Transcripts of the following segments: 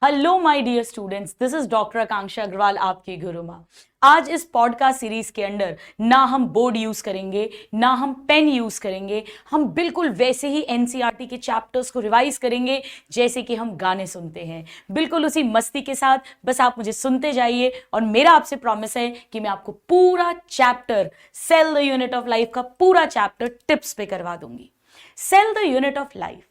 Hello my dear students, this is doctor Akanksha Agarwal, आपकी गुरु माँ। आज इस पॉडकास्ट सीरीज के अंदर ना हम बोर्ड यूज करेंगे, ना हम पेन यूज करेंगे। हम बिल्कुल वैसे ही एनसीईआरटी के चैप्टर्स को रिवाइज करेंगे जैसे कि हम गाने सुनते हैं, बिल्कुल उसी मस्ती के साथ। बस आप मुझे सुनते जाइए और मेरा आपसे प्रॉमिस है कि मैं आपको पूरा chapter cell the unit of life का पूरा चैप्टर टिप्स पे करवा दूंगी। Cell the unit of life.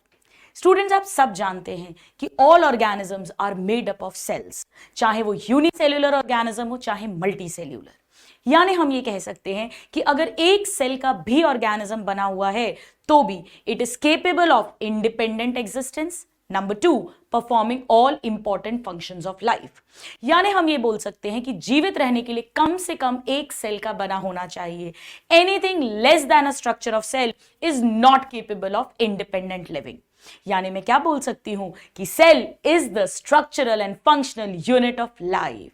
Students, आप सब जानते हैं कि all organisms are made up of cells, चाहे वो यूनिसेल्यूलर ऑर्गेनिज्म हो चाहे मल्टी सेल्यूलर। यानी हम ये कह सकते हैं कि अगर एक सेल का भी ऑर्गेनिज्म बना हुआ है तो भी it is capable of independent existence. Number 2, performing all important functions of life. यानी हम ये बोल सकते हैं कि जीवित रहने के लिए कम से कम एक सेल का बना होना चाहिए। Anything less than a structure of cell is not capable of independent living. यानी मैं क्या बोल सकती हूं कि cell is the structural and functional unit of life.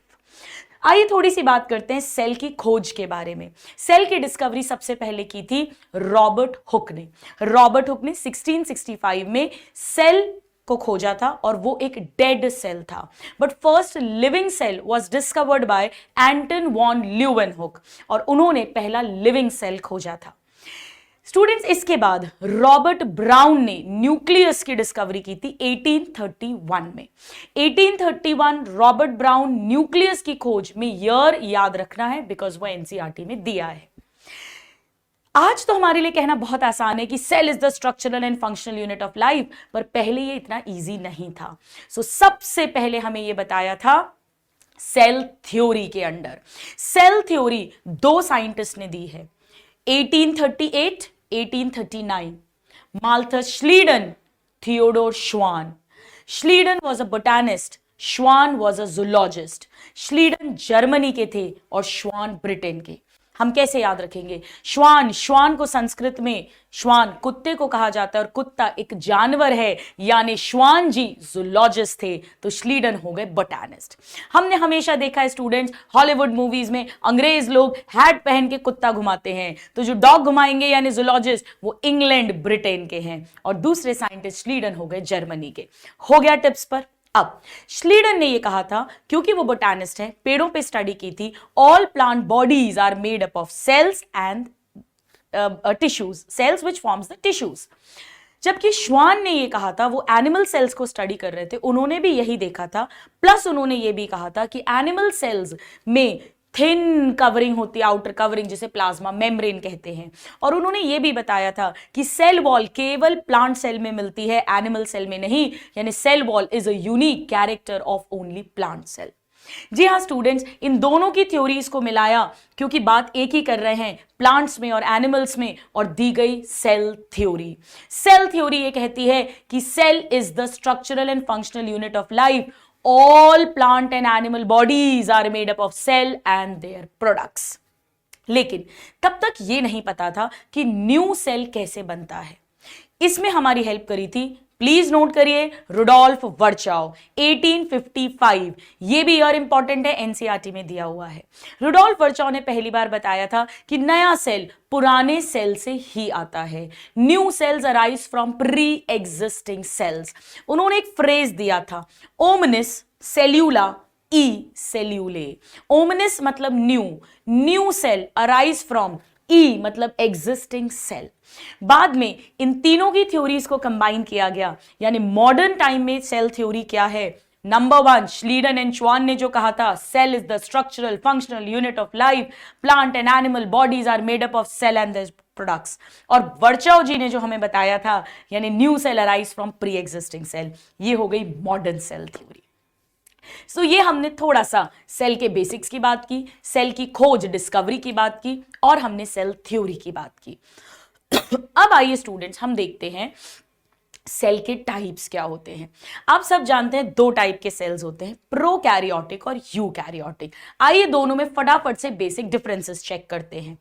आइए थोड़ी सी बात करते हैं सेल की खोज के बारे में। सेल की डिस्कवरी सबसे पहले की थी रॉबर्ट हुक ने। रॉबर्ट हुक ने 1665 में सेल को खोजा था और वो एक डेड सेल था। But first living cell was discovered by Anton von Leeuwenhoek और उन्होंने पहला लिविंग सेल खोजा था। स्टूडेंट्स, इसके बाद रॉबर्ट ब्राउन ने न्यूक्लियस की डिस्कवरी की थी 1831 में। 1831 रॉबर्ट ब्राउन न्यूक्लियस की खोज में ईयर याद रखना है बिकॉज वो एनसीईआरटी में दिया है। आज तो हमारे लिए कहना बहुत आसान है कि cell is the structural and functional unit of life, पर पहले ये इतना इजी नहीं था। सबसे पहले हमें ये बताया था सेल थ्योरी के अंडर। सेल थ्योरी दो साइंटिस्ट ने दी है, 1838 1839, Malthus Schleiden, Theodor Schwann. Schleiden was a botanist, Schwann was a zoologist. Schleiden Germany के थे और श्वान ब्रिटेन के। हम कैसे याद रखेंगे? श्वान को संस्कृत में श्वान कुत्ते को कहा जाता है और कुत्ता एक जानवर है, यानी श्वान जी जूलॉजिस्ट थे तो श्लीडन हो गए बोटैनिस्ट। हमने हमेशा देखा है स्टूडेंट्स, हॉलीवुड मूवीज में अंग्रेज लोग हैट पहन के कुत्ता घुमाते हैं, तो जो डॉग घुमाएंगे यानी जूलॉजिस्ट वो इंग्लैंड ब्रिटेन के हैं और दूसरे साइंटिस्ट श्लीडन हो गए जर्मनी के। हो गया टिप्स पर। अब श्लीडन ने यह कहा था, क्योंकि वो बोटानिस्ट है, पेड़ों पे स्टडी की थी, all plant bodies are made up of cells and tissues, cells which forms the tissues. जबकि श्वान ने यह कहा था, वो एनिमल सेल्स को स्टडी कर रहे थे, उन्होंने भी यही देखा था। प्लस उन्होंने ये भी कहा था कि एनिमल सेल्स में थिन कवरिंग होती है, आउटर कवरिंग, जिसे प्लाज्मा मेम्ब्रेन कहते हैं। और उन्होंने ये भी बताया था कि सेल वॉल केवल प्लांट सेल में मिलती है, एनिमल सेल में नहीं, यानी cell wall is a unique character of only plant cell. जी हाँ स्टूडेंट्स, इन दोनों की थ्योरीज को मिलाया, क्योंकि बात एक ही कर रहे हैं, प्लांट्स में और एनिमल्स में, और दी गई सेल थ्योरी। सेल थ्योरी ये कहती है कि cell is the structural and functional unit of life. All plant and animal bodies are made up of cell and their products. लेकिन तब तक ये नहीं पता था कि न्यू सेल कैसे बनता है। इसमें हमारी हेल्प करी थी, प्लीज नोट करिए, रुडोल्फ वर्चाओ, 1855। ये भी ईयर इंपॉर्टेंट है, एनसीईआरटी में दिया हुआ है। रुडोल्फ वर्चाओ ने पहली बार बताया था कि नया सेल पुराने सेल से ही आता है। New sales arise from pre existing cells. उन्होंने एक फ्रेज दिया था, ओमनिस सेल्यूला ई सेल्यूले। ओमनिस मतलब न्यू सेल अराइज फ्रॉम ई मतलब एग्जिस्टिंग सेल। बाद में इन तीनों की थ्योरीज को कंबाइन किया गया, यानी मॉडर्न टाइम में सेल थ्योरी क्या है? नंबर 1, श्लीडन एंड श्वान ने जो कहा था, cell is the structural functional unit of life, plant and animal bodies are made up of cell and their products. और वर्चाओ जी ने जो हमें बताया था, यानी new cell arise from pre existing cell. ये हो गई मॉडर्न सेल थ्योरी। ये हमने थोड़ा सा सेल के बेसिक्स की बात की, सेल की खोज डिस्कवरी की बात की, और हमने सेल थ्योरी की बात की। अब आइए स्टूडेंट्स, हम देखते हैं सेल के टाइप्स क्या होते हैं। आप सब जानते हैं दो टाइप के सेल्स होते हैं, प्रोकैरियोटिक और यूकैरियोटिक। आइए दोनों में फटाफट से बेसिक डिफरेंसेस चेक करते हैं।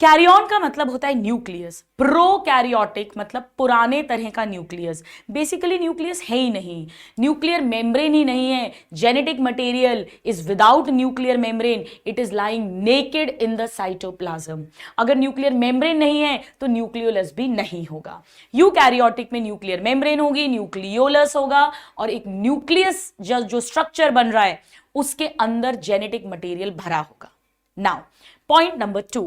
कैरियन का मतलब होता है न्यूक्लियस, प्रोकैरियोटिक मतलब पुराने तरह का न्यूक्लियस। बेसिकली न्यूक्लियस है ही नहीं, न्यूक्लियर मेम्ब्रेन ही नहीं है, genetic material is without nuclear membrane, it is lying naked in the cytoplasm. अगर न्यूक्लियर मेम्ब्रेन नहीं है तो न्यूक्लियोलस भी नहीं होगा। यूकैरियोटिक में न्यूक्लियर मेम्ब्रेन होगी, न्यूक्लियोलस होगा, और एक न्यूक्लियस जो स्ट्रक्चर बन रहा है उसके अंदर जेनेटिक मटेरियल भरा होगा। नाउ पॉइंट नंबर 2,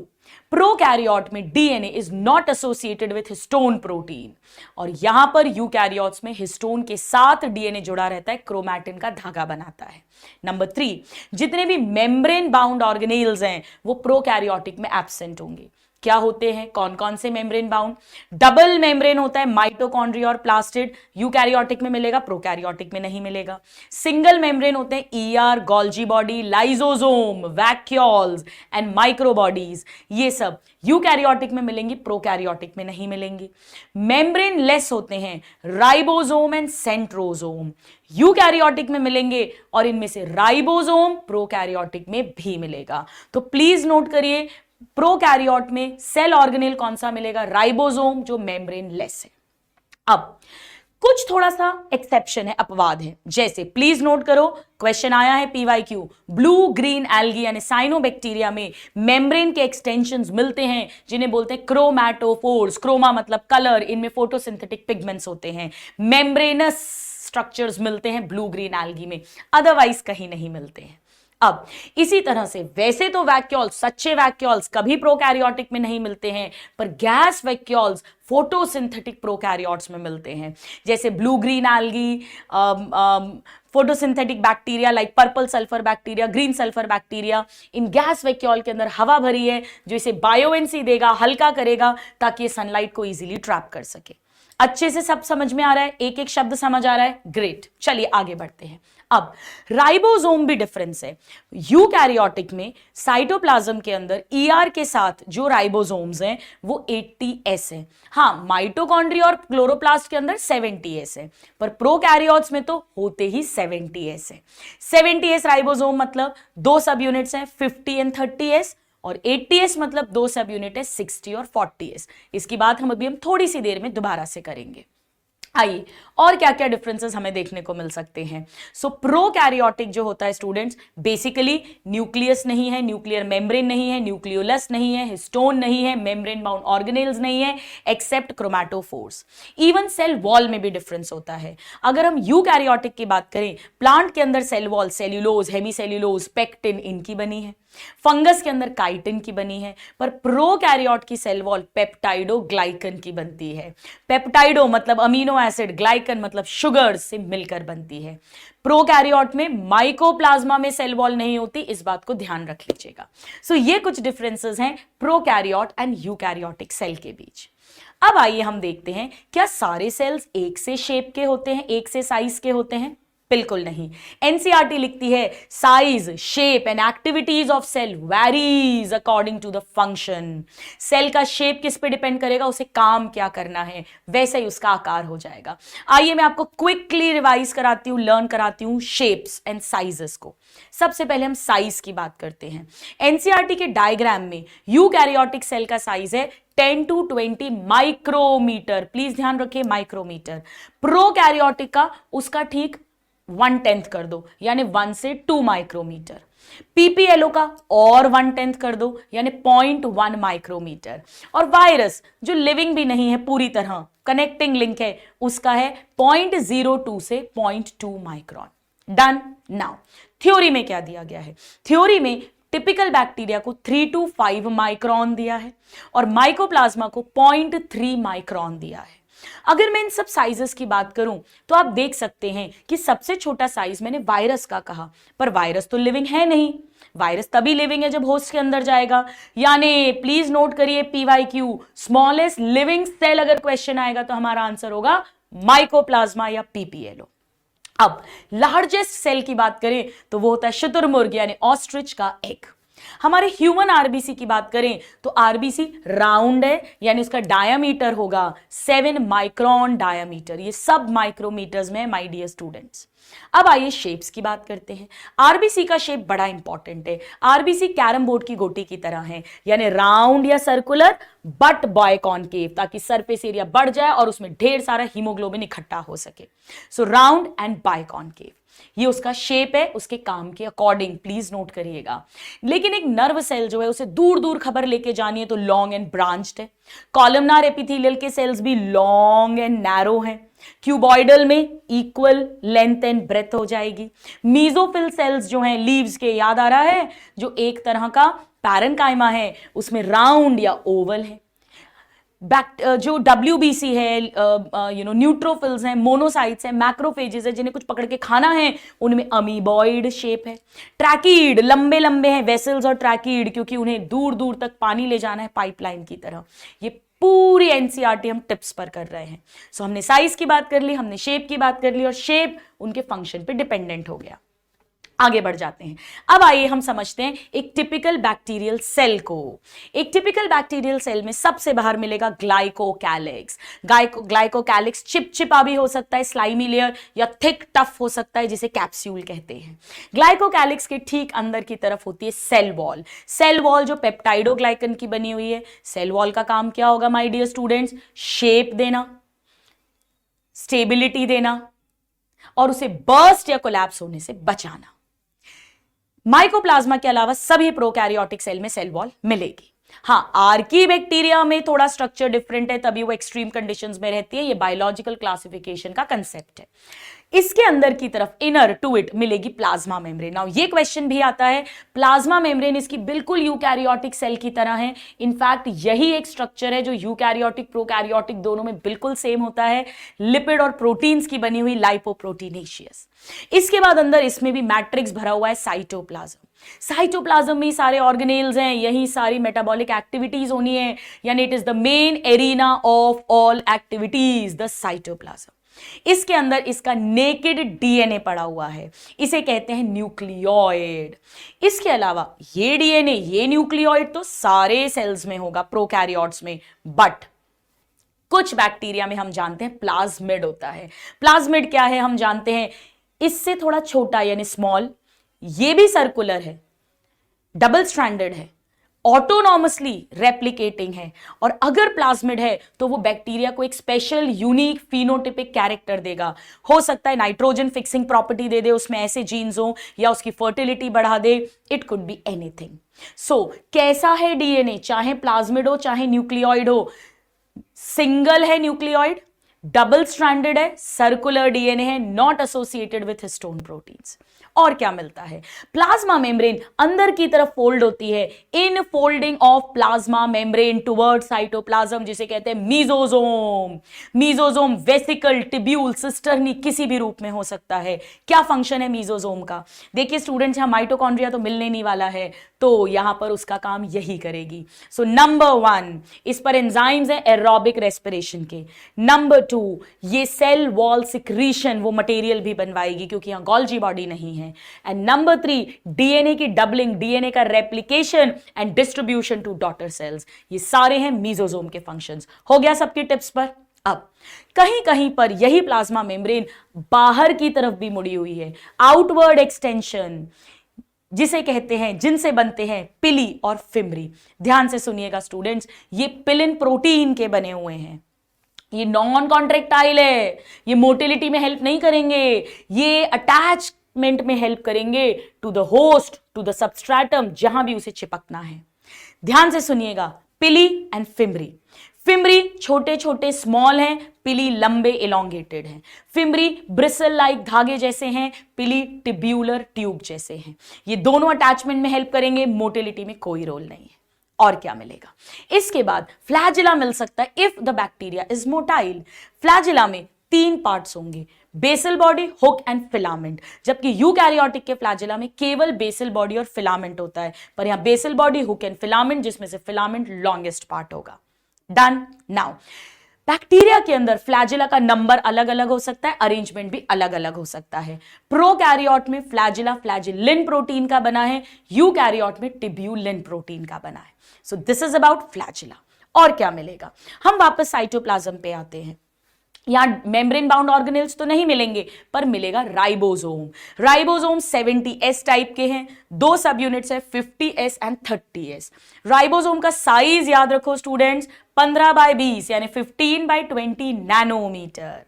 प्रोकैरियोट में DNA is not associated with histone protein, और यहां पर यूकैरियोट्स में हिस्टोन के साथ डीएनए जुड़ा रहता है, क्रोमैटिन का धागा बनाता है। नंबर 3, जितने भी मेम्ब्रेन बाउंड ऑर्गेनेल्स हैं वो प्रोकैरियोटिक में एब्सेंट होंगे। क्या होते हैं, कौन कौन से मेम्ब्रेन बाउंड? डबल मेम्ब्रेन होता है माइटोकॉन्ड्रिया और प्लास्टिड, यूकैरियोटिक में मिलेगा, प्रोकैरियोटिक में नहीं मिलेगा। सिंगल मेम्ब्रेन होते हैं ER, Golgi body, lysosome, vacuoles and microbodies, ये सब यूकैरियोटिक में मिलेंगी, प्रोकैरियोटिक में नहीं मिलेंगी। मेम्ब्रेन लेस होते हैं राइबोसोम एंड सेंट्रोसोम, यूकैरियोटिक में मिलेंगे, और इनमें से राइबोसोम प्रोकैरियोटिक में भी मिलेगा। तो प्लीज नोट करिए, प्रोकैरियोट में सेल ऑर्गेनेल कौन सा मिलेगा? राइबोसोम, जो मेम्ब्रेन लेस है। अब कुछ थोड़ा सा एक्सेप्शन है, अपवाद है, जैसे प्लीज नोट करो, क्वेश्चन आया है पीवाईक्यू, ब्लू ग्रीन एल्गी यानी साइनोबैक्टीरिया में मेम्ब्रेन के एक्सटेंशंस मिलते हैं जिन्हें बोलते हैं क्रोमैटोफोर्स। क्रोमा मतलब कलर, इनमें फोटोसिंथेटिक पिगमेंट्स होते हैं। मेम्ब्रेनस स्ट्रक्चर्स मिलते हैं ब्लू ग्रीन एल्गी में, अदरवाइज कहीं नहीं मिलते हैं। अब इसी तरह से वैसे तो वैक्यूल्स, सच्चे वैक्यूल्स कभी प्रोकैरियोटिक में नहीं मिलते हैं, पर गैस वैक्यूल्स फोटोसिंथेटिक प्रोकैरियोट्स में मिलते हैं, जैसे blue green algae, photosynthetic bacteria like purple sulphur bacteria, green sulphur bacteria. इन गैस वैक्यूल के अंदर हवा भरी है जो इसे बायोवेंसी देगा, हल्का करेगा, ताकि ये सनलाइट को इजीली ट्रैप कर सके। अच्छे से सब समझ में आ रहा है? एक एक शब्द समझ आ रहा है? ग्रेट, चलिए आगे बढ़ते हैं। अब राइबोसोम भी डिफरेंस है। यूकैरियोटिक में साइटोप्लाज्म के अंदर ईआर के साथ जो राइबोसोम्स हैं वो 80S है। हाँ, माइटोकॉन्ड्रिया और क्लोरोप्लास्ट के अंदर 70S है, पर प्रोकैरियोट्स में तो होते ही 70S है। 70S राइबोसोम मतलब 2 सब यूनिट्स हैं, 50 एंड 30S, और 80S मतलब 2 सब यूनिट है, 60 और 40S। इसकी बात हम थोड़ी सी देर में दोबारा से करेंगे। आइए, और क्या क्या डिफरेंसेस हमें देखने को मिल सकते हैं। सो प्रोकैरियोटिक जो होता है स्टूडेंट्स, बेसिकली न्यूक्लियस नहीं है, न्यूक्लियर मेम्ब्रेन नहीं है, न्यूक्लियोलस नहीं है, हिस्टोन नहीं है, मेम्ब्रेन बाउंड ऑर्गेनेल्स नहीं है, except chromatophores. Even cell wall में भी डिफरेंस होता है। अगर हम यूकैरियोटिक की बात करें, प्लांट के अंदर cell wall cellulose, hemicellulose, pectin इनकी बनी है, फंगस के अंदर काइटिन की बनी है, पर प्रोकैरियोट की सेल वॉल पेप्टाइडो ग्लाइकन की बनती है। पेप्टाइडो मतलब अमीनो एसिड, ग्लाइकन मतलब शुगर से मिलकर बनती है। प्रोकैरियोट में माइकोप्लाज्मा में सेल वॉल नहीं होती, इस बात को ध्यान रख लीजिएगा। सो ये कुछ डिफरेंसेस हैं प्रोकैरियोट एंड यूकैरियोटिक सेल के बीच। अब आइए हम देखते हैं, क्या सारे सेल्स एक से शेप के होते हैं, एक से साइज के होते हैं? बिल्कुल नहीं। एनसीईआरटी लिखती है size, shape and activities of cell varies according to the function. Cell का शेप किस पे डिपेंड करेगा, उसे काम क्या करना है, वैसे ही उसका आकार हो जाएगा। आइए मैं आपको क्विकली रिवाइज कराती हूं, लर्न कराती हूं शेप्स एंड साइजेस को। सबसे पहले हम साइज की बात करते हैं। एनसीईआरटी के डायग्राम में यूकैरियोटिक सेल का साइज है 10 to 20 माइक्रोमीटर। प्लीज ध्यान रखिए, माइक्रोमीटर। प्रोकैरियोटिक का उसका ठीक 1/10 कर दो, यानी 1 से 2 माइक्रोमीटर। पीपीएलओ का और 1/10 कर दो, यानी 0.1 माइक्रोमीटर। और वायरस जो लिविंग भी नहीं है पूरी तरह, कनेक्टिंग लिंक है, उसका है 0.02 से 0.2 माइक्रोन। डन। नाउ थ्योरी में क्या दिया गया है? थ्योरी में टिपिकल बैक्टीरिया को 3 to 5 माइक्रोन दिया है और माइकोप्लाज्मा को 0.3 माइक्रोन दिया है। अगर मैं इन सब साइजेस की बात करूं तो आप देख सकते हैं कि सबसे छोटा साइज मैंने वायरस का कहा, पर वायरस तो लिविंग है नहीं। वायरस तभी लिविंग है जब होस्ट के अंदर जाएगा, यानी प्लीज नोट करिए पीवाईक्यू, स्मॉलेस्ट लिविंग सेल अगर क्वेश्चन आएगा तो हमारा आंसर होगा माइकोप्लाज्मा या पीपीएलओ। अब लार्जेस्ट सेल की बात करें तो वो होता है शुतुरमुर्ग यानी ऑस्ट्रिच का एग। हमारे ह्यूमन आरबीसी की बात करें तो आरबीसी राउंड है, यानी उसका डायामीटर होगा 7 माइक्रोन डायामीटर। ये सब माइक्रोमीटर्स में है माय डियर स्टूडेंट्स। अब आइए शेप्स की बात करते हैं। आरबीसी का शेप बड़ा इंपॉर्टेंट है। आरबीसी कैरम बोर्ड की गोटी की तरह है, यानी राउंड या सर्कुलर बट बायकॉनकेव, ताकि सरफेस एरिया बढ़ जाए और उसमें ढेर सारा हीमोग्लोबिन इकट्ठा हो सके। सो राउंड एंड बायकॉनकेव, ये उसका शेप है, उसके काम के अकॉर्डिंग, प्लीज नोट करिएगा। लेकिन एक नर्व सेल जो है उसे दूर दूर खबर लेके जानी है तो लॉन्ग एंड ब्रांच्ड है। कॉलमनार एपिथेलियल के सेल्स भी लॉन्ग एंड नैरो हैं। क्यूबॉइडल में इक्वल लेंथ एंड ब्रेथ हो जाएगी। मीजोफिल सेल्स जो हैं लीव्स के, याद आ रहा है, जो एक तरह का पैरेन्काइमा है, उसमें राउंड या ओवल है। जो WBC है, न्यूट्रोफिल्स हैं, मोनोसाइट्स हैं, मैक्रोफेजेस है, जिन्हें कुछ पकड़ के खाना है, उनमें अमीबॉइड शेप है। ट्रैकीड लंबे लंबे हैं वेसल्स और ट्रैकीड, क्योंकि उन्हें दूर दूर तक पानी ले जाना है पाइपलाइन की तरह। ये पूरी एनसीईआरटी हम टिप्स पर कर रहे हैं। सो हमने साइज की बात कर ली, हमने शेप की बात कर ली, और शेप उनके फंक्शन पे डिपेंडेंट हो गया। आगे बढ़ जाते हैं। अब आइए हम समझते हैं एक टिपिकल बैक्टीरियल सेल को। एक टिपिकल बैक्टीरियल सेल में सबसे बाहर मिलेगा ग्लाइकोकैलिक्स। ग्लाइकोकैलिक्स चिपचिपा भी हो सकता है, स्लाइमी लेयर, या थिक टफ हो सकता है, जिसे कैप्सूल कहते हैं। ग्लाइकोकैलिक्स के ठीक अंदर की तरफ होती है सेल वॉल। सेल वॉल जो पेप्टाइडोग्लाइकन की बनी हुई है। सेल वॉल का काम क्या होगा माय डियर स्टूडेंट्स? शेप देना, स्टेबिलिटी देना, और उसे बर्स्ट या कोलैप्स होने से बचाना। माइकोप्लाज्मा के अलावा सभी प्रोकैरियोटिक सेल में सेल वॉल मिलेगी। हाँ, आर्की बैक्टीरिया में थोड़ा स्ट्रक्चर डिफरेंट है, तभी वो एक्सट्रीम कंडीशंस में रहती है। ये बायोलॉजिकल क्लासिफिकेशन का कंसेप्ट है। इसके अंदर की तरफ इनर टू इट मिलेगी प्लाज्मा मेम्ब्रेन। नाउ ये क्वेश्चन भी आता है, प्लाज्मा मेम्ब्रेन इसकी बिल्कुल यूकैरियोटिक सेल की तरह है। इनफैक्ट यही एक स्ट्रक्चर है जो यूकैरियोटिक प्रोकैरियोटिक दोनों में बिल्कुल सेम होता है। लिपिड और प्रोटीन्स की बनी हुई लाइपोप्रोटीनेशियस। इसके बाद अंदर इसमें भी मैट्रिक्स भरा हुआ है साइटोप्लाज्म। साइटोप्लाज्म में सारे ऑर्गेनेल्स हैं, यही सारी मेटाबॉलिक एक्टिविटीज होनी है, यानी it is the main arena of all activities, the cytoplasm. इसके अंदर इसका नेकेड डीएनए पड़ा हुआ है, इसे कहते हैं न्यूक्लियोइड। इसके अलावा ये डीएनए, ये न्यूक्लियोइड तो सारे सेल्स में होगा, प्रोकैरियोट्स में, बट कुछ बैक्टीरिया में हम जानते हैं प्लाज्मिड होता है। प्लाज्मिड क्या है हम जानते हैं, इससे थोड़ा छोटा यानी स्मॉल, ये भी सर्कुलर है, डबल स्ट्रैंडेड है, ऑटोनॉमसली रेप्लिकेटिंग है, और अगर प्लाज्मिड है तो वो बैक्टीरिया को एक स्पेशल यूनिक फिनोटिपिक कैरेक्टर देगा। हो सकता है नाइट्रोजन फिक्सिंग प्रॉपर्टी दे दे, उसमें ऐसे जीन्स हो, या उसकी फर्टिलिटी बढ़ा दे, इट कुड बी एनीथिंग। सो कैसा है डीएनए, चाहे प्लाज्मिड हो चाहे न्यूक्लियोइड हो, सिंगल है न्यूक्लियोइड, डबल स्ट्रैंडेड है, सर्कुलर डीएनए है, not associated with histone proteins. और क्या मिलता है, प्लाज्मा मेम्ब्रेन अंदर की तरफ फोल्ड होती है, in folding of plasma membrane toward cytoplasm, जिसे कहते हैं mesosome. Mesosome vesicle, tubule, cisternae किसी भी रूप में हो सकता है। क्या फंक्शन है मीजोजोम का? देखिए स्टूडेंट्स, यहां माइटोकॉन्ड्रिया तो मिलने नहीं वाला है, तो यहां पर उसका काम यही करेगी। सो नंबर 1, इस पर एंजाइम्स है एरोबिक रेस्पिरेशन के। नंबर 2, ये सेल वॉल सिक्रीशन, वो मटेरियल भी बनवाएगी क्योंकि यहां गोल्जी बॉडी नहीं है। एंड नंबर 3, डीएनए की डबलिंग, डीएनए का replication and distribution to daughter cells. ये सारे हैं मीजोजोम के फंक्शंस। हो गया सबकी टिप्स पर। अब कहीं कहीं पर यही प्लाज्मा मेम्ब्रेन बाहर की तरफ भी मुड़ी हुई है, आउटवर्ड एक्सटेंशन, जिसे कहते हैं, जिनसे बनते हैं पिली और फिम्बरी। ध्यान से सुनिएगा स्टूडेंट्स, ये पिलिन प्रोटीन के बने हुए हैं, ये नॉन कॉन्ट्रेक्टाइल है, ये मोटिलिटी में हेल्प नहीं करेंगे, ये अटैचमेंट में हेल्प करेंगे to the host, to the substratum, जहां भी उसे चिपकना है। ध्यान से सुनिएगा, पिली एंड फिम्बरी। फिम्बरी छोटे छोटे स्मॉल हैं, पिली लंबे इलोंगेटेड हैं। फिम्बरी ब्रिसल लाइक धागे जैसे हैं, पिली टिब्यूलर ट्यूब जैसे हैं। ये दोनों अटैचमेंट में हेल्प करेंगे, मोटिलिटी में कोई रोल नहीं है। और क्या मिलेगा? इसके बाद फ्लैजिला मिल सकता है if the bacteria is motile. Flagella में 3 पार्ट्स होंगे, basal body, hook and filament, जबकि यूकैरियोटिक के फ्लैजिला में केवल बेसल बॉडी और फिलामेंट होता है, पर यहां basal body, hook and filament, जिसमें से फिलामेंट लॉन्गेस्ट पार्ट होगा। डन। नाउ बैक्टीरिया के अंदर फ्लैजिला का नंबर अलग अलग हो सकता है, अरेंजमेंट भी अलग अलग हो सकता है। प्रोकैरियोट में फ्लैजिला फ्लैजिलिन प्रोटीन का बना है, यूकैरियोट में टिब्यूलिन प्रोटीन का बना है। So this is about flagella. और क्या मिलेगा, हम वापस साइटोप्लाज्म पे आते हैं। यहां मेम्ब्रेन बाउंड ऑर्गेनेल्स तो नहीं मिलेंगे, पर मिलेगा राइबोसोम। राइबोसोम 70S टाइप के हैं, दो सब यूनिट्स है 50S एंड 30S। राइबोसोम का साइज याद रखो स्टूडेंट्स, 15/20 यानी 15/20 नैनोमीटर।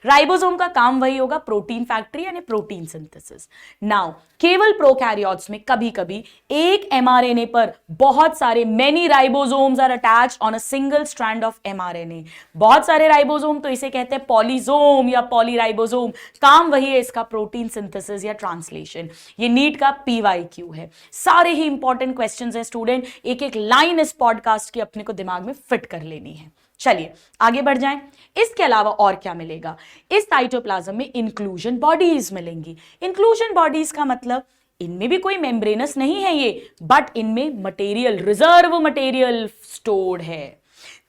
राइबोसोम का काम वही होगा, प्रोटीन फैक्ट्री यानी प्रोटीन सिंथेसिस। नाउ केवल प्रोकैरियोट्स में कभी कभी एक एमआरएनए पर बहुत सारे many ribosomes are attached on a single strand of mRNA. बहुत सारे राइबोसोम तो इसे कहते हैं पॉलीसोम या पॉलीराइबोसोम। काम वही है इसका, प्रोटीन सिंथेसिस या ट्रांसलेशन। ये नीट का PYQ है। सारे ही इंपॉर्टेंट क्वेश्चंस हैं स्टूडेंट, एक एक लाइन इस पॉडकास्ट की अपने को दिमाग में फिट कर लेनी है। चलिए आगे बढ़ जाएं। इसके अलावा और क्या मिलेगा, इस साइटोप्लाज्म में इंक्लूजन बॉडीज मिलेंगी। इंक्लूजन बॉडीज का मतलब इनमें भी कोई मेम्ब्रेनस नहीं है ये, बट इनमें मटेरियल, रिजर्व मटेरियल स्टोर्ड है।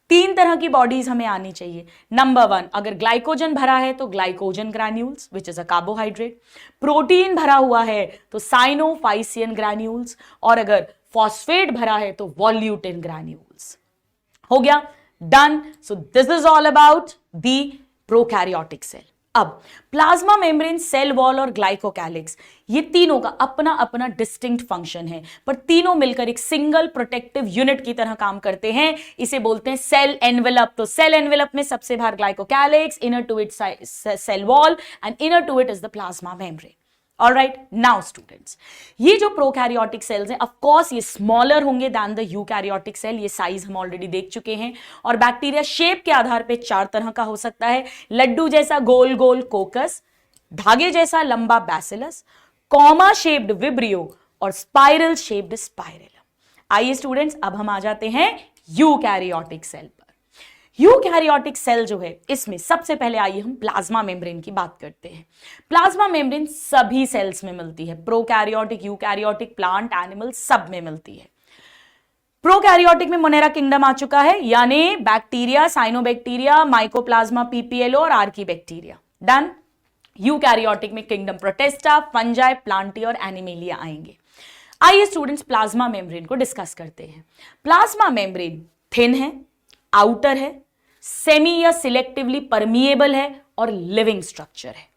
तीन तरह की बॉडीज हमें आनी चाहिए। नंबर 1, अगर ग्लाइकोजन भरा है तो glycogen granules which is a carbohydrate. Protein भरा हुआ है तो साइनोफाइसियन ग्रैन्यूल्स, और अगर फॉस्फेट भरा है तो वॉल्यूटिन ग्रैन्यूल्स। हो गया, done. So this is all about the prokaryotic cell. अब प्लाज्मा मेम्ब्रेन, सेल वॉल और ग्लाइकोकैलिक्स, ये तीनों का अपना अपना डिस्टिंक्ट फंक्शन है, पर तीनों मिलकर एक सिंगल प्रोटेक्टिव यूनिट की तरह काम करते हैं। इसे बोलते हैं सेल एनवेलप। तो सेल एनवेलप में सबसे बाहर glycocalyx, inner to it cell wall and inner to it is the plasma membrane. Alright, now students, ये जो प्रोकैरियोटिक सेल्स हैं, ऑफ कोर्स ये स्मॉलर होंगे दैन द यूकैरियोटिक सेल। ये साइज हम ऑलरेडी देख चुके हैं। और बैक्टीरिया शेप के आधार पे 4 तरह का हो सकता है। लड्डू जैसा गोल गोल कोकस, धागे जैसा लंबा बैसिलस, कॉमा शेप्ड विब्रियो और स्पाइरल शेप्ड स्पाइरलम। आइए स्टूडेंट्स, अब हम आ जाते हैं यूकैरियोटिक सेल पर। यूकैरियोटिक सेल जो है, इसमें सबसे पहले आइए हम प्लाज्मा मेम्ब्रेन की बात करते हैं। प्लाज्मा मेम्ब्रेन सभी सेल्स में मिलती है, प्रोकैरियोटिक, यूकैरियोटिक, प्लांट, एनिमल, सब में मिलती है। प्रोकैरियोटिक में मोनेरा किंगडम आ चुका है, यानी बैक्टीरिया, साइनोबैक्टीरिया, माइकोप्लाज्मा, PPLO और आर्कीबैक्टीरिया। डन। यूकैरियोटिक में किंगडम प्रोटेस्टा, फंजाई, प्लांटी और एनिमेलिया आएंगे। आइए स्टूडेंट्स प्लाज्मा मेम्ब्रेन को डिस्कस करते हैं। प्लाज्मा मेम्ब्रेन थिन है, आउटर है, सेमी या सिलेक्टिवली परमिएबल है और लिविंग स्ट्रक्चर है।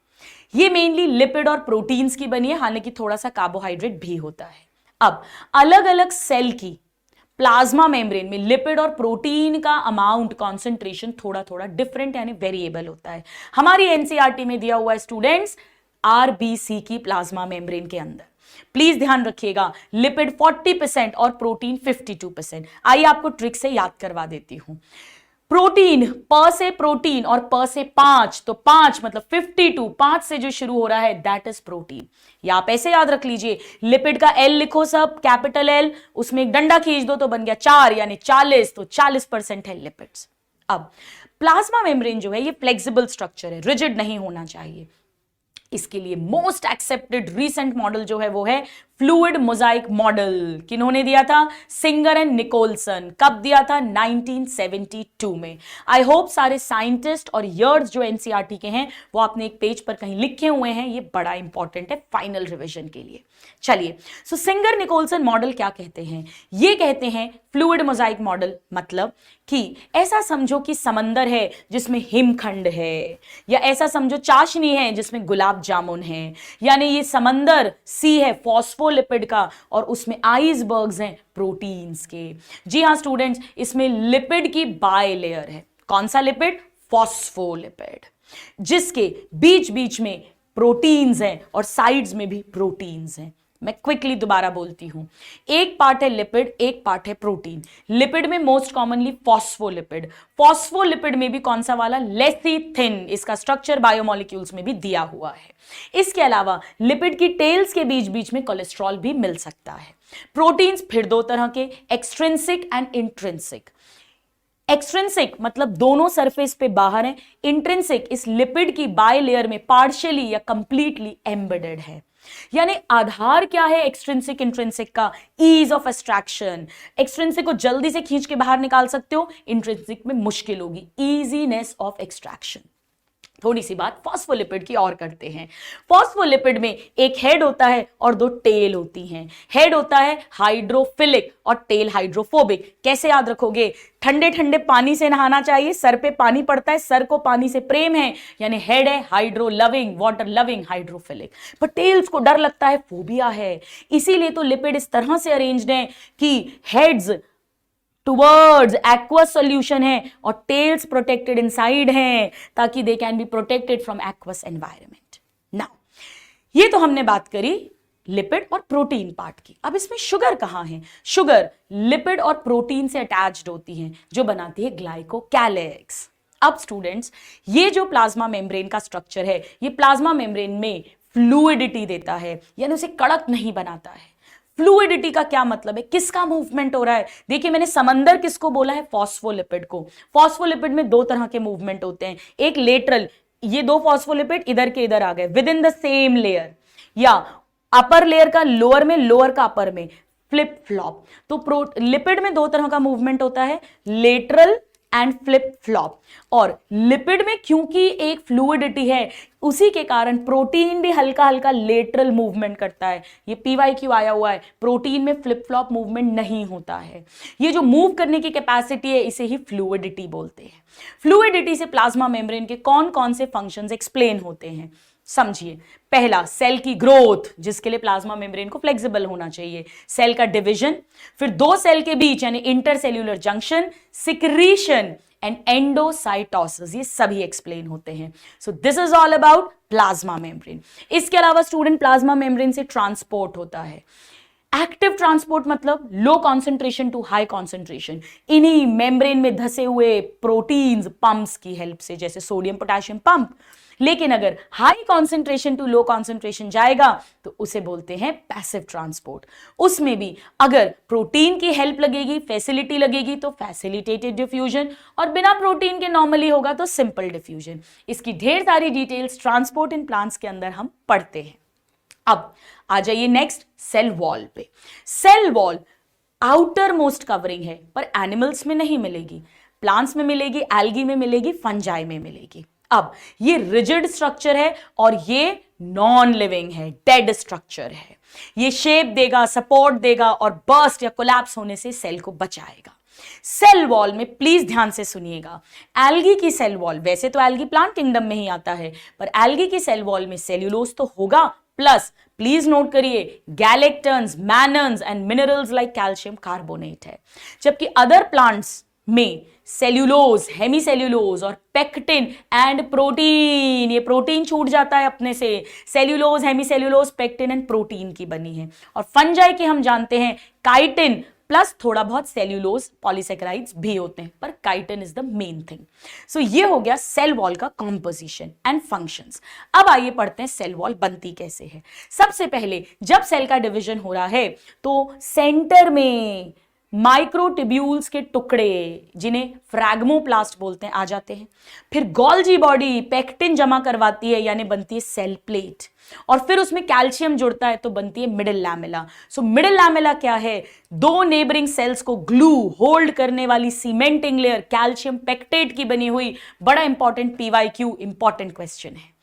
ये मेनली लिपिड और प्रोटीन्स की बनी है, हालांकि थोड़ा सा कार्बोहाइड्रेट भी होता है। अब अलग अलग सेल की प्लाज्मा मेम्ब्रेन में लिपिड और प्रोटीन का अमाउंट, कॉन्सेंट्रेशन थोड़ा थोड़ा डिफरेंट यानी वेरिएबल होता है। हमारी एनसीईआरटी में दिया हुआ है स्टूडेंट्स RBC की प्लाज्मा मेम्ब्रेन के अंदर। प्लीज ध्यान रखिएगा, लिपिड 40% और प्रोटीन 52%। आइए आपको ट्रिक से याद करवा देती हूं। प्रोटीन, प से प्रोटीन और प से 5, तो 5 मतलब 52, 5 से जो शुरू हो रहा है दैट इज प्रोटीन। या आप ऐसे याद रख लीजिए, लिपिड का L लिखो सब कैपिटल L, उसमें एक डंडा खींच दो तो बन गया 4 यानी 40, तो 40% है लिपिड्स। अब प्लाज्मा मेम्ब्रेन जो है ये फ्लेक्सिबल स्ट्रक्चर है, रिजिड नहीं होना चाहिए। इसके लिए मोस्ट एक्सेप्टेड रीसेंट मॉडल जो है वो है फ्लूइड मोजाइक मॉडल। किन्होंने दिया था? Singer and Nicolson. कब दिया था? 1972 में। आई होप सारे साइंटिस्ट और ईयर्स जो एनसीईआरटी के हैं वो आपने एक पेज पर कहीं लिखे हुए हैं, ये बड़ा इंपॉर्टेंट है फाइनल रिवीजन के लिए। चलिए, सो सिंगर निकोलसन मॉडल क्या कहते हैं? ये कहते हैं फ्लूइड मोजाइक मॉडल मतलब कि ऐसा समझो कि समंदर है जिसमें हिमखंड है, या ऐसा समझो चाशनी है जिसमें गुलाब जामुन है, यानी ये समंदर सी है फॉस्फोलिपिड का और उसमें आइसबर्ग्स हैं प्रोटीन्स के। जी हाँ स्टूडेंट्स, इसमें लिपिड की बाय लेयर है। कौन सा लिपिड? फॉस्फोलिपिड, जिसके बीच बीच में प्रोटीन्स हैं और साइड्स में भी प्रोटीन्स हैं। मैं क्विकली दोबारा बोलती हूं, एक पार्ट है लिपिड, एक पार्ट है प्रोटीन। लिपिड में मोस्ट कॉमनली फॉस्फोलिपिड, फॉस्फोलिपिड में भी कौन सा वाला? लेसिथिन। इसका स्ट्रक्चर बायोमोलिक्यूल्स में भी दिया हुआ है। इसके अलावा लिपिड की टेल्स के बीच बीच में कोलेस्ट्रॉल भी मिल सकता है। प्रोटीन्स फिर दो तरह के, एक्सट्रिंसिक एंड इंट्रिंसिक। एक्सट्रिंसिक मतलब दोनों सरफेस पे बाहर है, इंट्रिंसिक इस लिपिड की बाय लेयर में पार्शियली या कंप्लीटली एम्बेडेड है। यानी आधार क्या है एक्सट्रिंसिक इंट्रिंसिक का? Ease of extraction. एक्सट्रिंसिक को जल्दी से खींच के बाहर निकाल सकते हो, इंट्रिंसिक में मुश्किल होगी, ईजीनेस ऑफ एक्सट्रैक्शन। थोड़ी सी बात फॉस्फोलिपिड की और करते हैं। फॉस्फोलिपिड में एक हेड होता है और दो टेल होती हैं। हेड होता है हाइड्रोफिलिक और टेल हाइड्रोफोबिक। कैसे याद रखोगे? ठंडे ठंडे पानी से नहाना चाहिए, सर पे पानी पड़ता है, सर को पानी से प्रेम है, यानी हेड है hydro loving, water loving, hydrophilic. पर टेल्स को डर लगता है, फोबिया है। इसीलिए तो लिपिड इस तरह से अरेंज्ड हैं कि हेड्स टुवर्ड्स एक्वस सॉल्यूशन है और टेल्स प्रोटेक्टेड इनसाइड हैं, ताकि they can be protected from aqueous environment. Now ये तो हमने बात करी लिपिड और प्रोटीन पार्ट की। अब इसमें शुगर कहां है? शुगर लिपिड और प्रोटीन से अटैच्ड होती है, जो बनाती है ग्लाइकोकैलिक्स। अब स्टूडेंट्स, ये जो प्लाज्मा मेम्ब्रेन का स्ट्रक्चर है, ये प्लाज्मा मेम्ब्रेन में फ्लूइडिटी देता है, यानी उसे कड़क नहीं बनाता है। फ्लूइडिटी का क्या मतलब है? किसका मूवमेंट हो रहा है? देखिए, मैंने समंदर किसको बोला है? फॉस्फोलिपिड को। फॉस्फोलिपिड में दो तरह के मूवमेंट होते हैं, एक लेटरल, ये दो फॉस्फोलिपिड इधर के इधर आ गए with in the same layer, या अपर लेयर का लोअर में, लोअर का अपर में, फ्लिप फ्लॉप। तो लिपिड में दो तरह का मूवमेंट होता है, लेटरल एंड फ्लिप फ्लॉप। और लिपिड में क्योंकि एक फ्लूइडिटी है, उसी के कारण प्रोटीन भी हल्का हल्का लेटरल मूवमेंट करता है। ये PYQ आया हुआ है, प्रोटीन में फ्लिप फ्लॉप मूवमेंट नहीं होता है। ये जो मूव करने की कैपेसिटी है, इसे ही फ्लूइडिटी बोलते हैं। फ्लूइडिटी से प्लाज्मा मेम्ब्रेन के कौन कौन से फंक्शंस एक्सप्लेन होते हैं, समझिए। पहला, सेल की ग्रोथ, जिसके लिए प्लाज्मा मेम्ब्रेन को फ्लेक्सिबल होना चाहिए। सेल का डिवीजन, फिर दो सेल के बीच यानी intercellular junction, secretion and endocytosis, ये सभी एक्सप्लेन होते हैं। So this is all about plasma membrane. इसके अलावा स्टूडेंट, प्लाज्मा मेम्ब्रेन से ट्रांसपोर्ट होता है। एक्टिव ट्रांसपोर्ट मतलब low concentration to high concentration, इन्हीं मेम्ब्रेन में धसे हुए प्रोटीन्स पंप्स की हेल्प से, जैसे सोडियम पोटेशियम पंप। लेकिन अगर high concentration to low concentration जाएगा तो उसे बोलते हैं पैसिव ट्रांसपोर्ट। उसमें भी अगर प्रोटीन की हेल्प लगेगी, फैसिलिटी लगेगी, तो फैसिलिटेटेड डिफ्यूजन, और बिना प्रोटीन के नॉर्मली होगा तो सिंपल डिफ्यूजन। इसकी ढेर सारी डिटेल्स ट्रांसपोर्ट इन प्लांट्स के अंदर हम पढ़ते हैं। अब आ जाइए नेक्स्ट, सेल वॉल पे। Cell wall outermost covering है, पर एनिमल्स में नहीं मिलेगी, प्लांट्स में मिलेगी, एल्गी में मिलेगी, फंजाई में मिलेगी। अब ये रिजिड स्ट्रक्चर है और ये नॉन लिविंग है, डेड स्ट्रक्चर है। ये शेप देगा, सपोर्ट देगा और बर्स्ट या कोलैप्स होने से सेल को बचाएगा। सेल वॉल में प्लीज ध्यान से सुनिएगा, एल्गी की सेल वॉल, वैसे तो एल्गी प्लांट किंगडम में ही आता है, पर एल्गी की सेल वॉल में सेल्यूलोज तो होगा, प्लस प्लीज नोट करिए galactans, mannans and minerals like calcium carbonate है। जबकि अदर प्लांट्स में सेल्यूलोज, हेमीसेल्यूलोज और पेक्टिन एंड प्रोटीन, ये प्रोटीन छूट जाता है अपने से, cellulose, hemicellulose, pectin and protein की बनी है। और फंजाई की हम जानते हैं काइटिन प्लस थोड़ा बहुत सेल्यूलोज पॉलीसेकेराइड्स भी होते हैं, पर chitin is the main thing. So ये हो गया सेल वॉल का कॉम्पोजिशन एंड फंक्शंस। अब आइए पढ़ते हैं सेल वॉल बनती कैसे है। सबसे पहले जब सेल का डिवीजन हो रहा है तो सेंटर में माइक्रोट्यूब्यूल्स के टुकड़े, जिन्हें फ्रैग्मोप्लास्ट बोलते हैं, आ जाते हैं। फिर गोल्जी बॉडी पेक्टिन जमा करवाती है, यानी बनती है सेल प्लेट, और फिर उसमें कैल्शियम जुड़ता है तो बनती है middle lamella. So middle lamella क्या है? दो नेबरिंग सेल्स को ग्लू, होल्ड करने वाली सीमेंटिंग लेयर कैल्शियम पेक्टेट की बनी हुई। बड़ा इंपॉर्टेंट PYQ इंपॉर्टेंट क्वेश्चन है।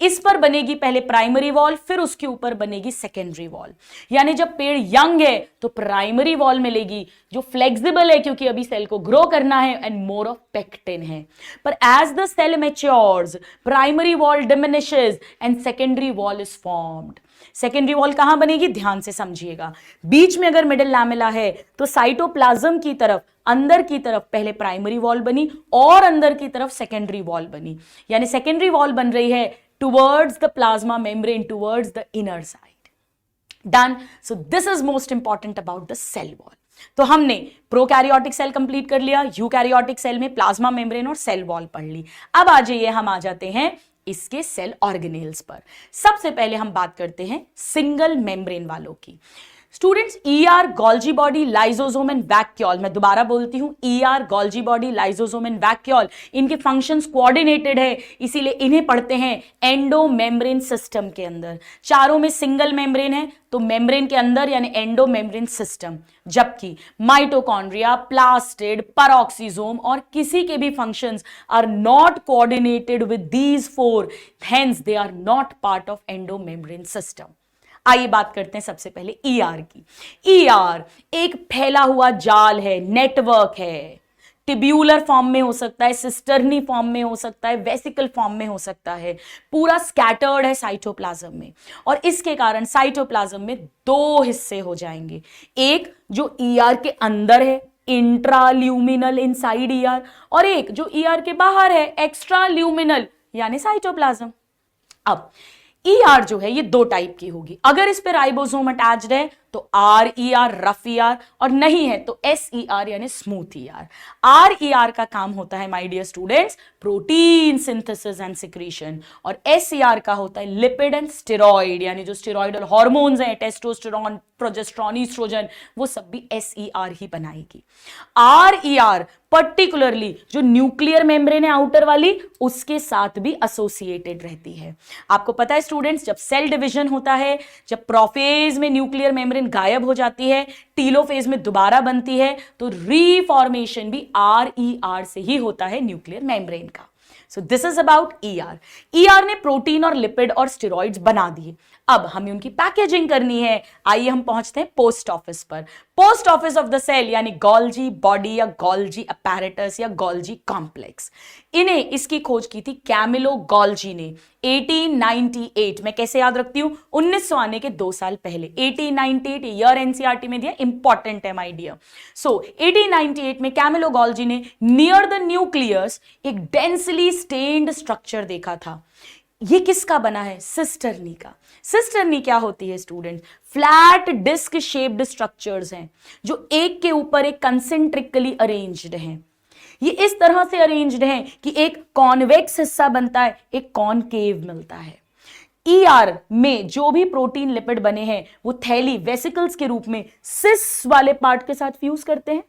इस पर बनेगी पहले प्राइमरी वॉल, फिर उसके ऊपर बनेगी सेकेंडरी वॉल। यानी जब पेड़ यंग है तो प्राइमरी वॉल मिलेगी जो फ्लेक्सिबल है, क्योंकि अभी सेल को ग्रो करना है, एंड मोर ऑफ पेक्टिन है। पर as the cell matures, primary wall diminishes and secondary wall is formed. Secondary wall कहां बनेगी? ध्यान से समझिएगा। बीच में अगर मिडिल लैमेला है तो साइटोप्लाज्म की तरफ, अंदर की तरफ पहले प्राइमरी वॉल बनी और अंदर की तरफ सेकेंडरी वॉल बनी। यानी सेकेंडरी वॉल बन रही है towards the plasma membrane, towards the inner side. Done. So this is most important about the cell wall. तो हमने प्रोकैरियोटिक सेल कंप्लीट कर लिया, यूकैरियोटिक सेल में प्लाज्मा मेम्ब्रेन और सेल वॉल पढ़ ली। अब आ जाइए, हम आ जाते हैं इसके सेल ऑर्गेनेल्स पर। सबसे पहले हम बात करते हैं सिंगल मेम्ब्रेन वालों की। Students, ER, Golgi body, lysosome and vacuole, मैं दोबारा बोलती हूं, ER, Golgi body, lysosome and vacuole, इनके फंक्शंस कोऑर्डिनेटेड है, इसीलिए इन्हें पढ़ते हैं एंडो मेम्ब्रेन सिस्टम के अंदर। चारों में सिंगल मेम्ब्रेन है तो मेम्ब्रेन के अंदर यानी एंडो मेम्ब्रेन सिस्टम, जबकि माइटोकॉन्ड्रिया, प्लास्टिड, पेरोक्सिसोम और किसी के भी functions are not coordinated with these four, hence they are not part of endo membrane system. आइए बात करते हैं सबसे पहले ईआर की। ईआर एक फैला हुआ जाल है, नेटवर्क है, टिब्यूलर फॉर्म में हो सकता है, सिस्टर्नी फॉर्म में हो सकता है, वेसिकल फॉर्म में हो सकता है, पूरा स्कैटर्ड है साइटोप्लाज्म में, और इसके कारण साइटोप्लाज्म में दो हिस्से हो जाएंगे, एक जो ईआर के अंदर है, इंट्राल्यूमिनल इनसाइड ईआर, और एक जो ईआर के बाहर है, एक्स्ट्राल्यूमिनल यानी साइटोप्लाज्म। अब ईआर जो है ये दो टाइप की होगी, अगर इस पे राइबोसोम अटैच्ड है तो R E R, rough E R, और नहीं है तो एस ई आर यानी smooth E R. R E R का काम होता है my dear students protein synthesis and secretion, और एस ई आर का होता है लिपिड एंड स्टेरॉइड, यानी जो स्टेरॉइडल हार्मोन्स हैं, टेस्टोस्टेरोन, प्रोजेस्टेरॉन, ईस्ट्रोजन, वो सब भी एस ई आर ही बनाएगी। आर ई आर पर्टिकुलरली जो न्यूक्लियर मेम्ब्रेन है आउटर वाली, उसके साथ भी एसोसिएटेड रहती है। आपको पता है स्टूडेंट्स, जब सेल डिवीजन होता है, जब प्रोफेज में न्यूक्लियर मेम्ब्रेन गायब हो जाती है, टीलोफेज में दोबारा बनती है, तो रीफॉर्मेशन भी आर ई आर से ही होता है न्यूक्लियर मेम्ब्रेन का। सो this is about ER. ER ने प्रोटीन और लिपिड और स्टेरॉइड्स बना दिए, अब हमें उनकी पैकेजिंग करनी है। आइए हम पहुंचते हैं पोस्ट ऑफिस पर। Post office of the cell यानी गोल्जी बॉडी या गोल्जी अपैरेटस या गोल्जी कॉम्प्लेक्स, इन्हें इसकी खोज की थी कैमिलो गोल्जी ने 1898 में। कैसे याद रखती हूं, 1900 आने के 2 साल पहले, 1898 ईयर एनसीईआरटी में दिया, इंपॉर्टेंट है माय डियर। सो 1898 में कैमिलो गोल्जी ने नियर द न्यूक्लियस एक डेंसली स्टेन्ड स्ट्रक्चर देखा था। ये किसका बना है? सिस्टर्नी का। सिस्टर्नी क्या होती है student? Flat disc shaped structures हैं जो एक के ऊपर एक कंसेंट्रिकली अरेंज्ड हैं। ये इस तरह से अरेंज्ड हैं कि एक कॉन्वेक्स हिस्सा बनता है, एक कॉनकेव मिलता है। ईआर में जो भी प्रोटीन लिपिड बने हैं वो थैली वेसिकल्स के रूप में सिस वाले पार्ट के साथ फ्यूज करते हैं।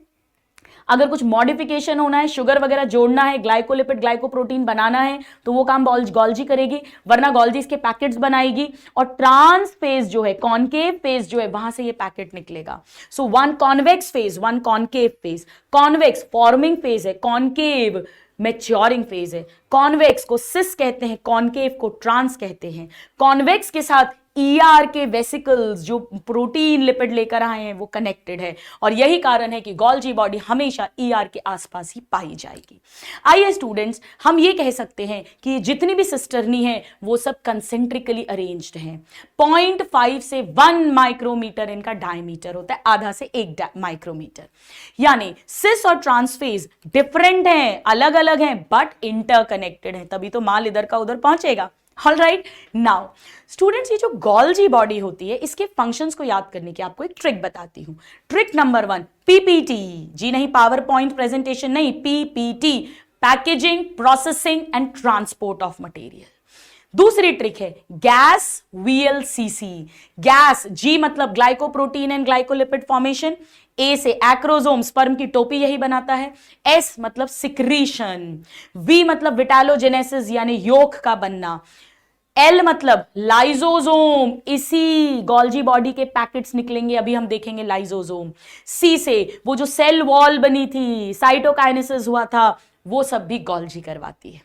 अगर कुछ मॉडिफिकेशन होना है, शुगर वगैरह जोड़ना है, ग्लाइकोलिपिड ग्लाइकोप्रोटीन बनाना है, तो वो काम गोल्जी करेगी, वरना गोल्जी इसके पैकेट्स बनाएगी, और ट्रांस फेज जो है, कॉनकेव फेज जो है, वहां से ये पैकेट निकलेगा। So one convex phase, one concave phase. Convex forming phase है, कॉनकेव मैच्योरिंग फेज है। कॉन्वेक्स को सिस कहते हैं, कॉनकेव को ट्रांस कहते हैं। कॉन्वेक्स के साथ ईआर के वेसिकल्स जो प्रोटीन लिपिड लेकर आए हैं वो कनेक्टेड है, और यही कारण है कि गोल्जी बॉडी हमेशा ईआर के आसपास ही पाई जाएगी। आइए स्टूडेंट्स, हम ये कह सकते हैं कि जितनी भी सिस्टर्नी है वो सब कंसेंट्रिकली अरेंज्ड हैं। 0.5 से 1 माइक्रोमीटर इनका डायमीटर होता है, आधा से 1 माइक्रोमीटर। यानी सिस और ट्रांसफेज डिफरेंट हैं, अलग अलग हैं, बट इंटरकनेक्टेड हैं, तभी तो माल इधर का उधर पहुंचेगा। ऑल राइट, नाउ स्टूडेंट्स, ये जो गोल्जी बॉडी होती है इसके फंक्शंस को याद करने की आपको एक ट्रिक बताती हूं। Trick number 1, PPT. जी नहीं, पावर पॉइंट प्रेजेंटेशन नहीं, PPT, packaging, processing and transport of material. दूसरी ट्रिक है गैस वीएलसीसी। गैस, जी मतलब ग्लाइकोप्रोटीन एंड ग्लाइकोलिपिड फॉर्मेशन, ए से एक्रोसोम, स्पर्म की टोपी यही बनाता है, एस मतलब सिक्रीशन, वी मतलब विटालोजेनेसिस यानी योक का बनना, एल मतलब लाइजोसोम, इसी गोल्जी बॉडी के पैकेट्स निकलेंगे, अभी हम देखेंगे लाइजोसोम। सी से वो जो सेल वॉल बनी थी, साइटोकाइनेसिस हुआ था, वो सब भी गोल्जी करवाती है।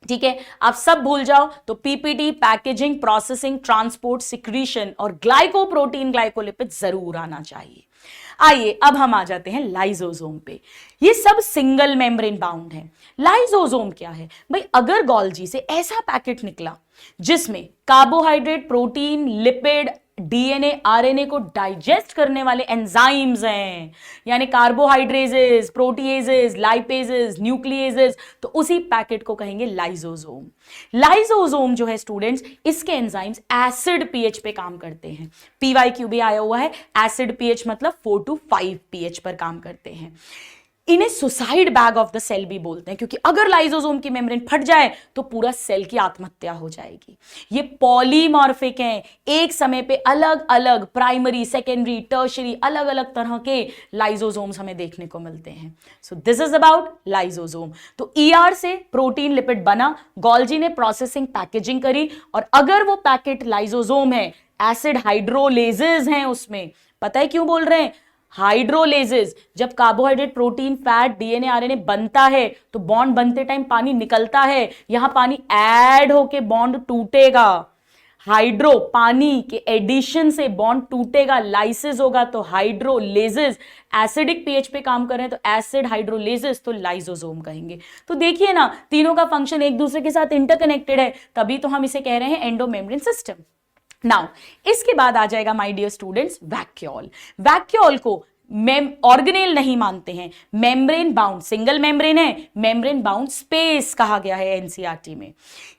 ठीक है, आप सब भूल जाओ तो PPT, packaging, processing, transport, secretion और ग्लाइकोप्रोटीन ग्लाइकोलिपिड जरूर आना चाहिए। आइए अब हम आ जाते हैं लाइजोसोम पे। ये सब सिंगल मेम्ब्रेन बाउंड है। लाइजोसोम क्या है भाई? अगर गोल्जी से ऐसा पैकेट निकला जिसमें carbohydrate, protein, lipid, DNA, RNA को डाइजेस्ट करने वाले एंजाइम्स हैं, यानी कार्बोहाइड्रेजेस, प्रोटीएजेस, लाइपेजेस, न्यूक्लिएजेस, तो उसी पैकेट को कहेंगे लाइजोसोम। लाइजोसोम जो है स्टूडेंट्स, इसके एंजाइम्स एसिड पीएच पे काम करते हैं। पीवाईक्यू भी आया हुआ है, एसिड पीएच मतलब 4 to 5 पीएच पर काम करते हैं। इन्हें suicide bag of the cell भी बोलते हैं, क्योंकि अगर लाइसोसोम की मेम्ब्रेन फट जाए तो पूरा सेल की आत्महत्या हो जाएगी। ये पॉलीमॉर्फिक हैं, एक समय पे अलग अलग प्राइमरी, सेकेंडरी, टर्शरी, अलग अलग तरह के लाइसोसोम्स हमें देखने को मिलते हैं। So this is about lysosome. तो ईआर से प्रोटीन लिपिड बना, गोल्जी ने प्रोसेसिंग पैकेजिंग करी, और अगर वो पैकेट लाइसोसोम है, एसिड हाइड्रोलेजेस हैं उसमें। पता है क्यों बोल रहे हैं? हाइड्रोलेजेस, जब carbohydrate, protein, fat, DNA, RNA बनता है तो बॉन्ड बनते टाइम पानी निकलता है, यहां पानी ऐड होके बॉन्ड टूटेगा। हाइड्रो, पानी के एडिशन से बॉन्ड टूटेगा, लाइसिस होगा तो हाइड्रोलेजेस। एसिडिक पीएच पे काम कर रहे हैं तो एसिड हाइड्रोलेजेस, तो लाइसोसोम कहेंगे। तो देखिए ना, तीनों का फंक्शन एक दूसरे के साथ इंटरकनेक्टेड है, तभी तो हम इसे कह रहे हैं एंडोमेम्ब्रेन सिस्टम। नाउ इसके बाद आ जाएगा my dear students vacuole. Vacuole को ऑर्गेनेल नहीं मानते हैं, मेम्ब्रेन बाउंड, सिंगल मेम्ब्रेन है, मेम्ब्रेन बाउंड स्पेस कहा गया है एनसीईआरटी में।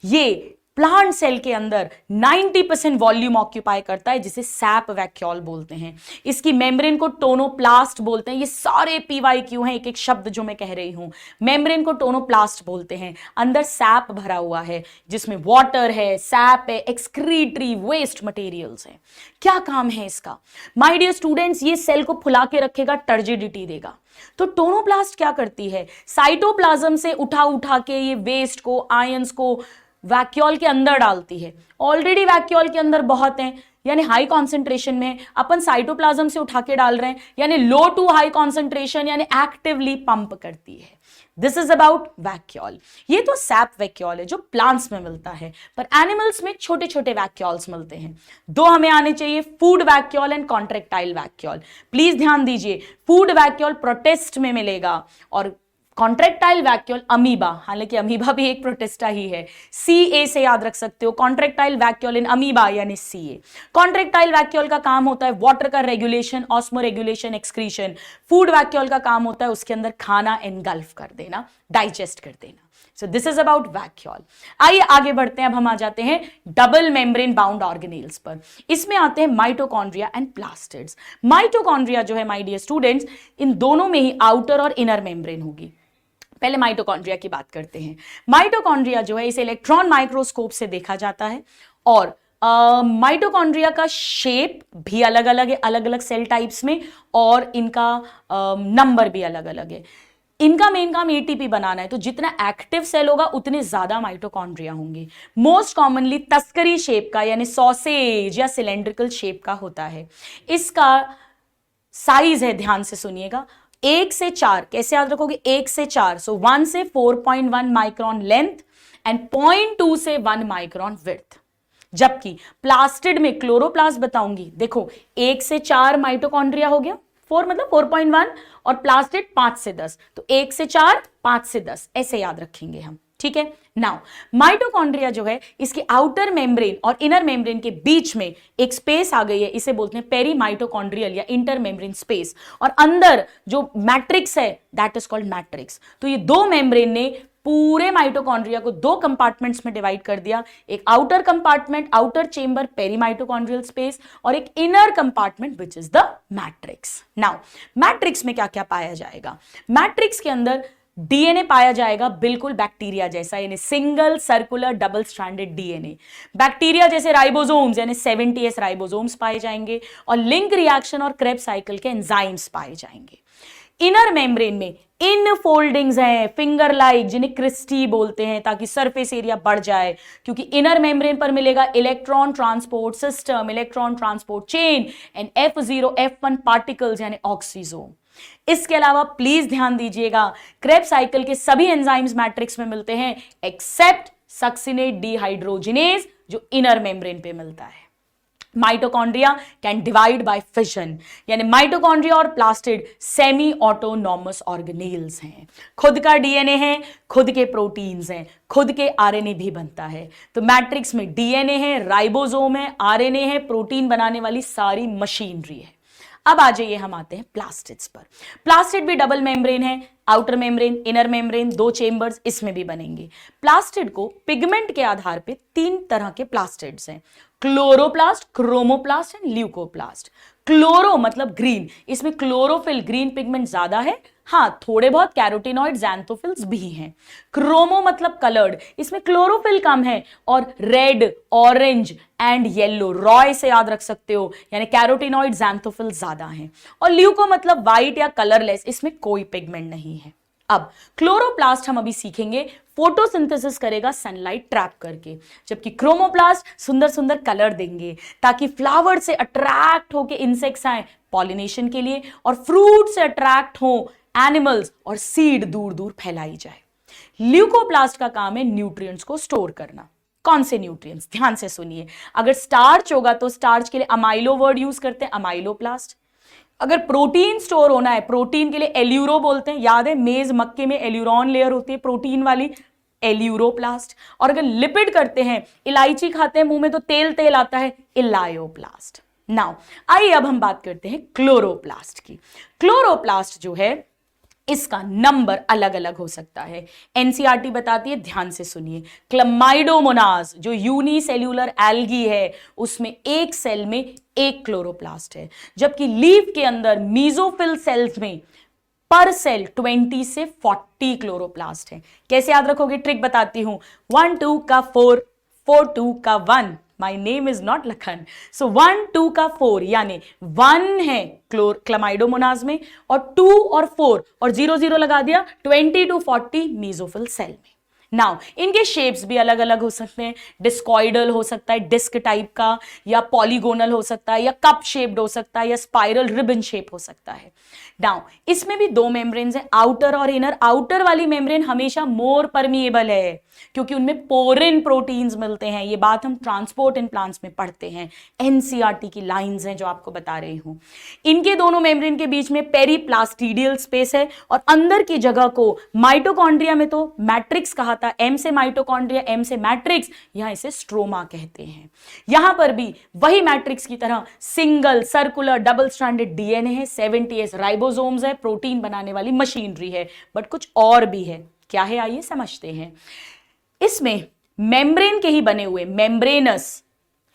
ये प्लांट सेल के अंदर 90% वॉल्यूम ऑक्यूपाई करता है, जिसे सैप वैक्यूल बोलते हैं। इसकी मेम्ब्रेन को टोनोप्लास्ट बोलते हैं। ये सारे पीवाईक्यू हैं, एक एक शब्द जो मैं कह रही हूं। मेम्ब्रेन को टोनोप्लास्ट बोलते हैं। अंदर सैप भरा हुआ है, जिसमें वाटर है, सैप है, एक्सक्रीटरी वेस्ट मटेरियल्स है। क्या काम है इसका? माय डियर स्टूडेंट्स, ये सेल को फुला के रखेगा, टर्जिडिटी देगा। तो टोनोप्लास्ट क्या करती है? साइटोप्लाज्म से उठा उठा के ये वेस्ट को, आयंस को वैक्यूल के अंदर डालती है। ऑलरेडी वैक्यूल के अंदर बहुत हैं, यानी हाई कॉन्सेंट्रेशन में, अपन साइटोप्लाज्म से उठा के डाल रहे हैं, यानी लो टू हाई कॉन्सेंट्रेशन, यानी एक्टिवली पंप करती है। This is about vacuole. ये तो सैप वैक्यूल है जो प्लांट्स में मिलता है, पर एनिमल्स में छोटे छोटे वैक्यूल्स मिलते हैं। दो हमें आने चाहिए, food vacuole and contractile vacuole. Please ध्यान दीजिए, फूड वैक्यूल प्रोटिस्ट में मिलेगा और कॉन्ट्रेक्टाइल वैक्यूल अमीबा, हालांकि अमीबा भी एक प्रोटिस्टा ही है, CA से याद रख सकते हो। कॉन्ट्रेक्टाइल वैक्यूल इन अमीबा यानी CA। कॉन्ट्रेक्टाइल वैक्यूल का काम होता है वाटर का regulation, osmo regulation, excretion. Food vacuole का काम होता है उसके अंदर खाना एनगल्फ कर देना, डाइजेस्ट कर देना। सो दिस इज अबाउट वैक्यूल। आइए आगे बढ़ते हैं, अब हम आ जाते हैं डबल मेम्ब्रेन बाउंड ऑर्गेनेल्स पर। इसमें आते हैं माइटोकॉन्ड्रिया एंड प्लास्टिड्स। माइटोकॉन्ड्रिया जो है माय डियर स्टूडेंट्स, इन दोनों में ही आउटर और इनर मेम्ब्रेन होगी। पहले माइटोकॉन्ड्रिया की बात करते हैं। माइटोकॉन्ड्रिया जो है इसे इलेक्ट्रॉन माइक्रोस्कोप से देखा जाता है, और माइटोकॉन्ड्रिया का शेप भी अलग अलग है, अलग अलग सेल टाइप्स में, और इनका नंबर भी अलग अलग है। इनका मेन काम एटीपी बनाना है, तो जितना एक्टिव सेल होगा उतने ज्यादा माइटोकॉन्ड्रिया होंगे। मोस्ट कॉमनली तस्करी शेप का, यानी सॉसेज या सिलेंड्रिकल शेप का होता है। इसका साइज है, ध्यान से सुनिएगा, 1 से 4। कैसे याद रखोगे? 1 से 4, सो 1 से 4.1 माइक्रोन लेंथ एंड 0.2 से 1 माइक्रोन विड्थ। जबकि प्लास्टिड में क्लोरोप्लास्ट बताऊंगी, देखो 1 से 4 माइटोकॉन्ड्रिया हो गया, 4 मतलब 4.1, और प्लास्टिड 5 से 10, तो 1 से 4, 5 से 10, ऐसे याद रखेंगे हम। ठीक है। नाउ माइटोकॉन्ड्रिया जो है, इसके आउटर मेम्ब्रेन और इनर मेम्ब्रेन के बीच में एक स्पेस आ गई है, इसे बोलते हैं पेरी माइटोकॉन्ड्रियल या इंटर मेम्ब्रेन स्पेस, और अंदर जो मैट्रिक्स है दैट इज कॉल्ड मैट्रिक्स। तो ये दो मेम्ब्रेन ने पूरे माइटोकॉन्ड्रिया को दो कंपार्टमेंट्स में डिवाइड कर दिया, एक outer compartment, outer chamber, peri mitochondrial space, और एक inner compartment which is the matrix. Now matrix में क्या क्या पाया जाएगा? मैट्रिक्स के अंदर डीएनए पाया जाएगा, बिल्कुल बैक्टीरिया जैसा, यानी single circular double stranded DNA. Bacteria जैसे राइबोसोम्स यानी 70S राइबोसोम्स पाए जाएंगे, और लिंक रिएक्शन और क्रेब साइकिल के एंजाइम्स पाए जाएंगे। इनर मेम्ब्रेन में इन फोल्डिंग्स हैं, फिंगर लाइक, जिन्हें क्रिस्टी बोलते हैं, ताकि सरफेस एरिया बढ़ जाए, क्योंकि इनर मेम्ब्रेन पर मिलेगा electron transport system, electron transport chain and F0 F1 particles यानी ऑक्सीजोम। इसके अलावा प्लीज ध्यान दीजिएगा, क्रेब साइकिल के सभी एंजाइम्स मैट्रिक्स में मिलते हैं एक्सेप्ट सक्सिनेट डिहाइड्रोजिनेज जो इनर मेम्ब्रेन पे मिलता है। Mitochondria can divide by fission, यानी माइटोकॉन्ड्रिया और प्लास्टिड सेमी ऑटोनॉमस ऑर्गेनेल्स हैं। खुद का डीएनए है, खुद के प्रोटीन्स हैं, खुद के आरएनए भी बनता है। तो मैट्रिक्स में डीएनए है, राइबोसोम है, आरएनए है, प्रोटीन बनाने वाली सारी मशीनरी है। अब आ जाइए, हम आते हैं प्लास्टिड्स पर। प्लास्टिड भी डबल मेम्ब्रेन है, आउटर मेम्ब्रेन, इनर मेम्ब्रेन, दो चेंबर्स इसमें भी बनेंगे। प्लास्टिड को पिगमेंट के आधार पे 3 तरह के प्लास्टिड्स हैं, chloroplast, chromoplast and leucoplast. Chloro मतलब ग्रीन, इसमें क्लोरोफिल ग्रीन पिगमेंट ज्यादा है, हाँ थोड़े बहुत कैरोटिनॉइड ज़ैंथोफिल्स भी हैं। क्रोमो मतलब कलर्ड, इसमें क्लोरोफिल कम है, और red, orange and yellow, Roy से याद रख सकते हो, यानी कैरोटिनॉइड ज़ैंथोफिल ज्यादा हैं। और ल्यूको मतलब व्हाइट या कलरलेस, इसमें कोई पिगमेंट नहीं है। अब क्लोरोप्लास्ट हम अभी सीखेंगे, फोटोसिंथेसिस करेगा सनलाइट ट्रैप करके, जबकि क्रोमोप्लास्ट सुंदर सुंदर कलर देंगे ताकि फ्लावर से अट्रैक्ट होके इंसेक्ट्स आए पॉलिनेशन के लिए, और फ्रूट से अट्रैक्ट हो एनिमल्स, और सीड दूर दूर फैलाई जाए। ल्यूकोप्लास्ट का काम है न्यूट्रिएंट्स को स्टोर करना। कौन से न्यूट्रिएंट्स, ध्यान से सुनिए। अगर स्टार्च होगा तो स्टार्च के लिए अमाइलो वर्ड यूज करते हैं, अमाइलोप्लास्ट। अगर प्रोटीन स्टोर होना है, प्रोटीन के लिए एल्यूरो बोलते हैं, याद है मेज मक्के में एल्यूरॉन लेयर होती है प्रोटीन वाली, एल्यूरोप्लास्ट। और अगर लिपिड करते हैं, इलायची खाते हैं मुंह में तो तेल तेल आता है, इलायोप्लास्ट। नाउ आइए अब हम बात करते हैं क्लोरोप्लास्ट की। क्लोरोप्लास्ट जो है इसका नंबर अलग अलग हो सकता है, एनसीईआरटी बताती है, ध्यान से सुनिए। क्लमाइडोमोनास जो यूनिसेल्यूलर एल्गी है, उसमें एक सेल में एक क्लोरोप्लास्ट है, जबकि लीफ के अंदर मीजोफिल सेल्स में पर सेल 20 से 40 क्लोरोप्लास्ट है। कैसे याद रखोगे, ट्रिक बताती हूं। 1 2 का 4, 4 2 का 1, my name is not Lakhan, so 1 2 का 4 यानी 1 है क्लमाइडोमोनाज में, और 2 और 4 और 0 0 लगा दिया, 20 to 40 मीजोफिल सेल में। नाउ इनके शेप्स भी अलग अलग हो सकते हैं, डिस्कॉइडल हो सकता है डिस्क टाइप का, या पॉलीगोनल हो सकता है, या कप शेप्ड हो सकता है, या स्पाइरल रिबन शेप हो सकता है। नाउ इसमें भी दो मेम्ब्रेन्स हैं, आउटर और इनर। आउटर वाली मेम्ब्रेन हमेशा मोर परमिएबल है क्योंकि उनमें पोरिन प्रोटीन्स मिलते हैं, ये बात हम ट्रांसपोर्ट इन प्लांट्स में पढ़ते हैं, एनसीईआरटी की लाइंस हैं जो आपको बता रही हूं। इनके दोनों मेम्ब्रेन के बीच में पेरीप्लास्टिडियल स्पेस है, और अंदर की जगह को माइटोकॉन्ड्रिया में तो मैट्रिक्स कहा था, एम से माइटोकॉन्ड्रिया, एम से मैट्रिक्स, यहां इसे स्ट्रोमा कहते हैं। यहां पर भी वही मैट्रिक्स की तरह single circular double stranded DNA है, 70s राइबोसोम्स है, प्रोटीन बनाने वाली मशीनरी है, बट कुछ और भी है। क्या है आइए समझते हैं। इसमें मेम्ब्रेन के ही बने हुए मेम्ब्रेनस,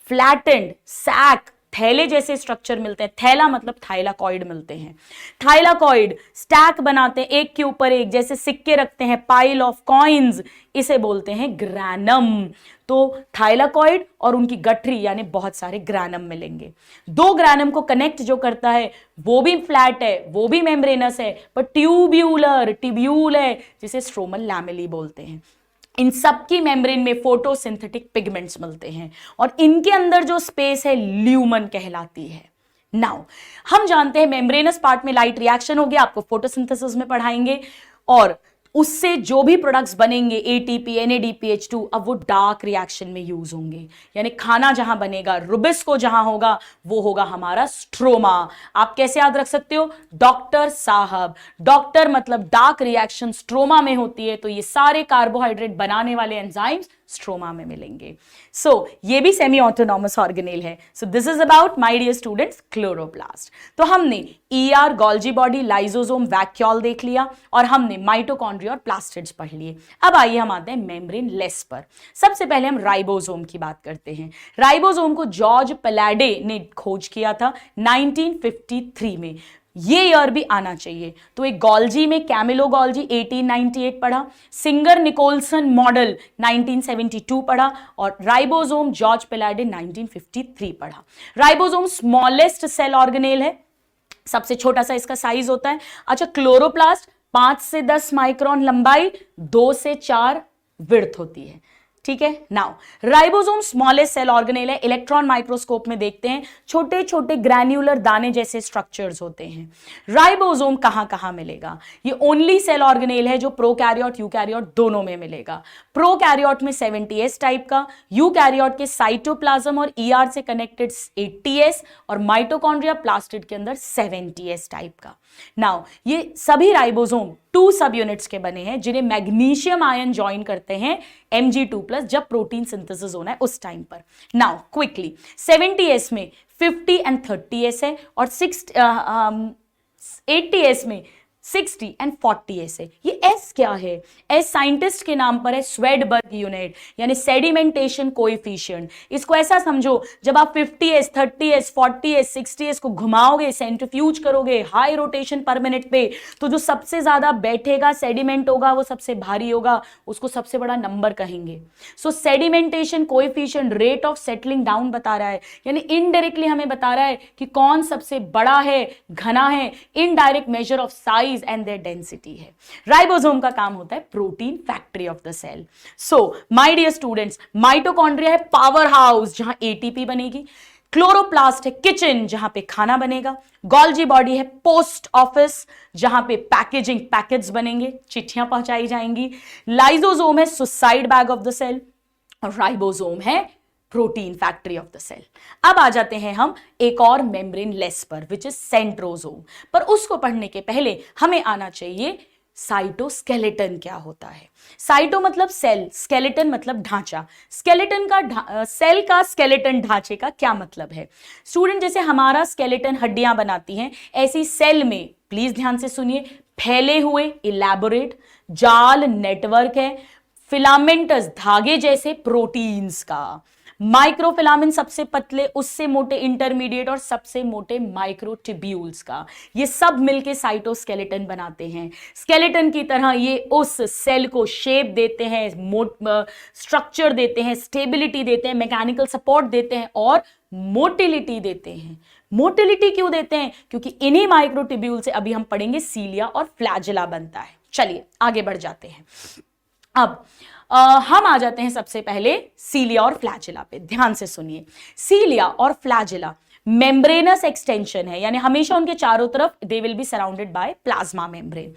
फ्लैटेंड, सैक, थैले जैसे स्ट्रक्चर मिलते हैं। थैला मतलब थाइलाकॉइड मिलते हैं। थाइलाकॉइड स्टैक बनाते हैं एक के ऊपर एक, जैसे सिक्के रखते हैं, पाइल ऑफ कॉइन्स, इसे बोलते हैं ग्रैनम। तो थाइलाकॉइड और उनकी गठरी यानी बहुत सारे ग्रैनम मिलेंगे। दो ग्रैनम को कनेक्ट जो करता है वो भी फ्लैट है, वो भी मेम्ब्रेनस है, पर ट्यूब्यूलर, टिब्यूल है, जिसे स्ट्रोमल लैमेली बोलते हैं। इन सबकी मेम्ब्रेन में फोटोसिंथेटिक पिगमेंट्स मिलते हैं, और इनके अंदर जो स्पेस है ल्यूमन कहलाती है। नाउ हम जानते हैं मेम्ब्रेनस पार्ट में लाइट रिएक्शन हो गया, आपको फोटोसिंथेसिस में पढ़ाएंगे, और उससे जो भी प्रोडक्ट्स बनेंगे एटीपी, NADPH2, अब वो डार्क रिएक्शन में यूज होंगे, यानी खाना जहां बनेगा, रुबिस्को जहां होगा, वो होगा हमारा स्ट्रोमा। आप कैसे याद रख सकते हो, डॉक्टर साहब, डॉक्टर मतलब डार्क रिएक्शन स्ट्रोमा में होती है, तो ये सारे कार्बोहाइड्रेट बनाने वाले एंजाइम्स स्ट्रोमा में मिलेंगे। सो ये भी सेमी ऑटोनॉमस ऑर्गेनेल है। So this is about my dear students chloroplast. तो हमने ER, Golgi body, lysosome, vacuole देख लिया, और हमने माइटोकॉन्ड्रिया और प्लास्टिड्स पढ़ लिए। अब आइए हम आते हैं मेम्ब्रेन लेस पर। सबसे पहले हम राइबोसोम की बात करते हैं। राइबोसोम को जॉर्ज पैलाडे ने खोज किया था 1953 में, ये ईयर भी आना चाहिए। तो एक गोल्जी में कैमिलो गोल्जी 1898 पढ़ा, सिंगर निकोलसन मॉडल 1972 पढ़ा, और राइबोसोम जॉर्ज पैलाडे 1953 पढ़ा। राइबोसोम स्मॉलेस्ट सेल ऑर्गेनेल है, सबसे छोटा सा इसका साइज होता है। अच्छा, क्लोरोप्लास्ट 5 से 10 माइक्रोन लंबाई, 2 से 4 विड्थ होती है। ठीक है। Now ribosome smallest cell organelle है, इलेक्ट्रॉन माइक्रोस्कोप में देखते हैं छोटे छोटे ग्रैन्युलर दाने जैसे स्ट्रक्चर्स होते हैं। राइबोसोम कहां कहां मिलेगा, ये ओनली सेल ऑर्गेनेल है जो प्रोकैरियोट यूकैरियोट दोनों में मिलेगा। प्रोकैरियोट में 70s टाइप का, यूकैरियोट के साइटोप्लाज्म और ER से कनेक्टेड 80s, और माइटोकॉन्ड्रिया प्लास्टिड के अंदर 70s टाइप का। नाउ ये सभी राइबोसोम 2 सब यूनिट्स के बने हैं जिन्हें मैग्नीशियम आयन ज्वाइन करते हैं Mg2+, जब प्रोटीन सिंथेसिस होना है उस टाइम पर। नाउ क्विकली 70s में 50 and 30s है, और 80s में 60 एंड 40 ऐसे। ये एस क्या है? एस साइंटिस्ट के नाम पर है, स्वेडबर्ग यूनिट, यानी सेडिमेंटेशन कोएफिशिएंट। इसको ऐसा समझो, जब आप 50s 30s 40s 60s को घुमाओगे, सेंट्रीफ्यूज करोगे हाई रोटेशन पर मिनट पे, तो जो सबसे ज्यादा बैठेगा, सेडिमेंट होगा, वो सबसे भारी होगा, उसको सबसे बड़ा नंबर कहेंगे। So sedimentation coefficient rate of settling down बता रहा है, यानी इनडायरेक्टली हमें बता रहा है कि कौन सबसे बड़ा है, घना है, indirect measure of size and their density है। राइबोसोम का काम होता है protein factory of the cell. So my dear students, mitochondria है पावर हाउस जहां एटीपी बनेगी, क्लोरोप्लास्ट है किचन जहां पे खाना बनेगा, गोल्जी बॉडी है पोस्ट ऑफिस जहां पे पैकेजिंग पैकेट्स बनेंगे, चिट्ठियां पहुंचाई जाएंगी, लाइसोसोम है suicide bag of the cell, और राइबोसोम है protein factory of the cell. अब आ जाते हैं हम एक और मेम्ब्रेन लेस पर, विच इज सेंट्रोसोम। पर उसको पढ़ने के पहले हमें आना चाहिए साइटोस्केलेटन क्या होता है। साइटो मतलब सेल, स्केलेटन मतलब ढांचा। स्केलेटन का सेल का स्केलेटन ढांचे का क्या मतलब है? स्टूडेंट, जैसे हमारा स्केलेटन हड्डियां बनाती हैं, ऐसी सेल में, प्लीज ध्यान से सुनिए, फैले हुए इलैबोरेट जाल नेटवर्क है, फिलामेंटस धागे जैसे प्रोटीन्स का, माइक्रोफिलामेंट सबसे पतले, उससे मोटे इंटरमीडिएट, और सबसे मोटे माइक्रोट्यूब्यूल्स का, ये सब मिलके साइटोस्केलेटन बनाते हैं। स्केलेटन की तरह ये उस सेल को शेप देते हैं, स्ट्रक्चर देते हैं, स्टेबिलिटी देते हैं, मैकेनिकल सपोर्ट देते हैं और मोटिलिटी देते हैं। मोटिलिटी क्यों देते हैं? क्योंकि इन्हीं माइक्रोट्यूब्यूल से अभी हम पढ़ेंगे सीलिया और फ्लैजेला बनता है। चलिए आगे बढ़ जाते हैं। अब हम आ जाते हैं सबसे पहले सीलिया और फ्लैजेला पे। ध्यान से सुनिए, सीलिया और फ्लैजेला मेम्ब्रेनस एक्सटेंशन है, यानी हमेशा उनके चारों तरफ they will be surrounded by plasma membrane.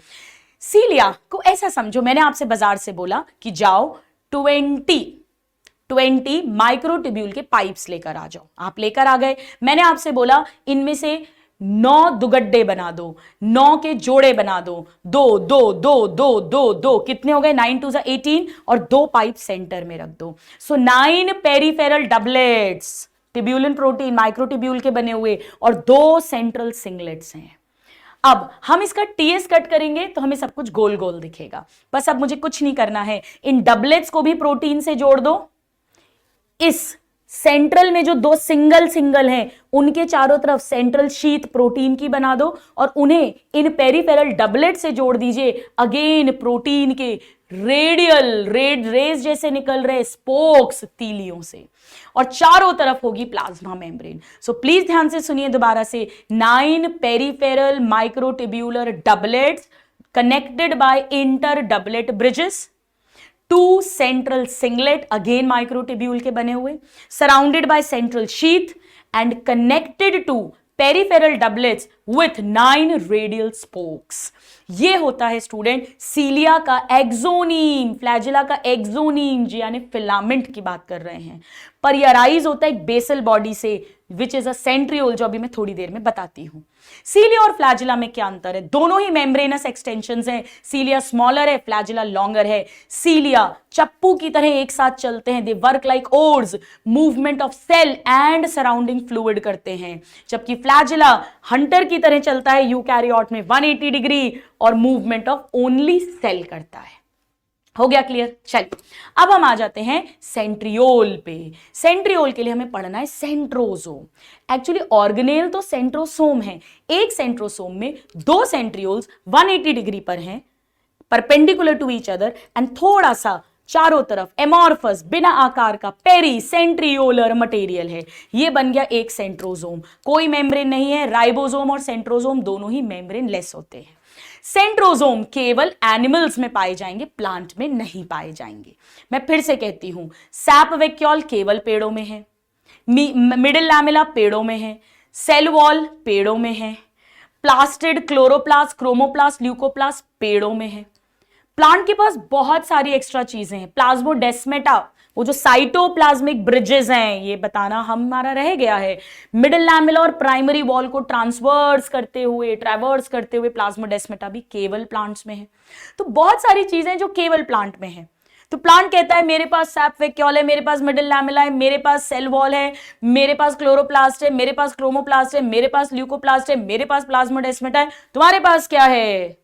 Cilia को ऐसा समझो, मैंने आपसे बाजार से बोला कि जाओ 20 माइक्रोट्यूब्यूल के पाइप्स लेकर आ जाओ, आप लेकर आ गए। मैंने आपसे बोला इनमें से 9 दुगड्डे बना दो, 9 के जोड़े बना दो, 2 2 2 2 2 2, कितने हो गए? 9 2 18, और 2 पाइप सेंटर में रख दो। सो 9 peripheral doublets, tubulin protein microtubule के बने हुए, और 2 सेंट्रल सिंगलेट्स हैं। अब हम इसका टीएस कट करेंगे तो हमें सब कुछ गोल गोल दिखेगा। बस अब मुझे कुछ नहीं करना है, इन डबलेट्स को भी प्रोटीन से जोड़ दो, इस सेंट्रल में जो 2 सिंगल हैं उनके चारों तरफ सेंट्रल शीथ प्रोटीन की बना दो, और उन्हें इन पेरिफेरल डबलेट से जोड़ दीजिए, अगेन प्रोटीन के रेडियल रेज जैसे निकल रहे स्पोक्स तीलियों से, और चारों तरफ होगी प्लाज्मा मेम्ब्रेन। सो प्लीज ध्यान से सुनिए दोबारा से, 9 peripheral microtubular doublets connected by inter doublet bridges, 2 central singlet again microtubule के बने हुए, surrounded by central sheath and connected to peripheral doublets with 9 radial spokes. ये होता है स्टूडेंट सीलिया का एक्सोनीम, फ्लैजेला का एक्सोनीम, यानी फिलामेंट की बात कर रहे हैं। पर ये अराइज होता है एक बेसल बॉडी से, विच इज अ सेंट्रियोल, जो अभी मैं थोड़ी देर में बताती हूं। सीलिया और फ्लैजेला में क्या अंतर है? दोनों ही मेम्ब्रेनस एक्सटेंशंस हैं। सीलिया स्मॉलर है, फ्लैजेला लॉन्गर है। सीलिया चप्पू की तरह एक साथ चलते हैं, they work like oars, movement of cell and surrounding fluid करते हैं, जबकि फ्लैजेला हंटर की तरह चलता है यूकैरियोट में 180 डिग्री और मूवमेंट ऑफ ओनली सेल करता है। हो गया क्लियर? चलिए अब हम आ जाते हैं सेंट्रियोल पे। सेंट्रियोल के लिए हमें पढ़ना है सेंट्रोसोम। एक्चुअली ऑर्गेनेल तो सेंट्रोसोम है, एक सेंट्रोसोम में 2 सेंट्रियोल्स 180 डिग्री पर हैं, perpendicular to each other, and थोड़ा सा चारों तरफ एमॉर्फस बिना आकार का पेरी सेंट्रियोलर मटेरियल है। ये बन गया एक सेंट्रोसोम। कोई मेम्ब्रेन नहीं है। राइबोसोम और सेंट्रोसोम दोनों ही मेम्ब्रेन लेस होते हैं। सेंट्रोसोम केवल एनिमल्स में पाए जाएंगे, प्लांट में नहीं पाए जाएंगे। मैं फिर से कहती हूं, सैप वैक्यूल केवल पेड़ों में है, मिडिल लैमेला पेड़ों में है, सेल वॉल पेड़ों में है, प्लास्टिड, क्लोरोप्लास्ट, क्रोमोप्लास्ट, ल्यूकोप्लास्ट पेड़ों में है। प्लांट के पास बहुत सारी एक्स्ट्रा चीजें हैं। प्लाज्मोडेस्मेटा, वो जो साइटोप्लाज्मिक ब्रिजेस हैं, ये बताना हमारा रह गया है। मिडिल लैमेला और प्राइमरी वॉल को ट्रावर्स करते हुए प्लाज्मोडेस्मेटा भी केवल प्लांट्स में है। तो बहुत सारी चीजें जो केवल प्लांट में है। तो प्लांट कहता है मेरे पास सैप वैक्यूल है, मेरे पास मिडिल लैमेला है, मेरे पास सेल वॉल है, मेरे पास क्लोरोप्लास्ट है, मेरे पास क्रोमोप्लास्ट है, मेरे पास ल्यूकोप्लास्ट है, मेरे पास प्लाज्मोडेस्मेटा है। तुम्हारे पास क्या है?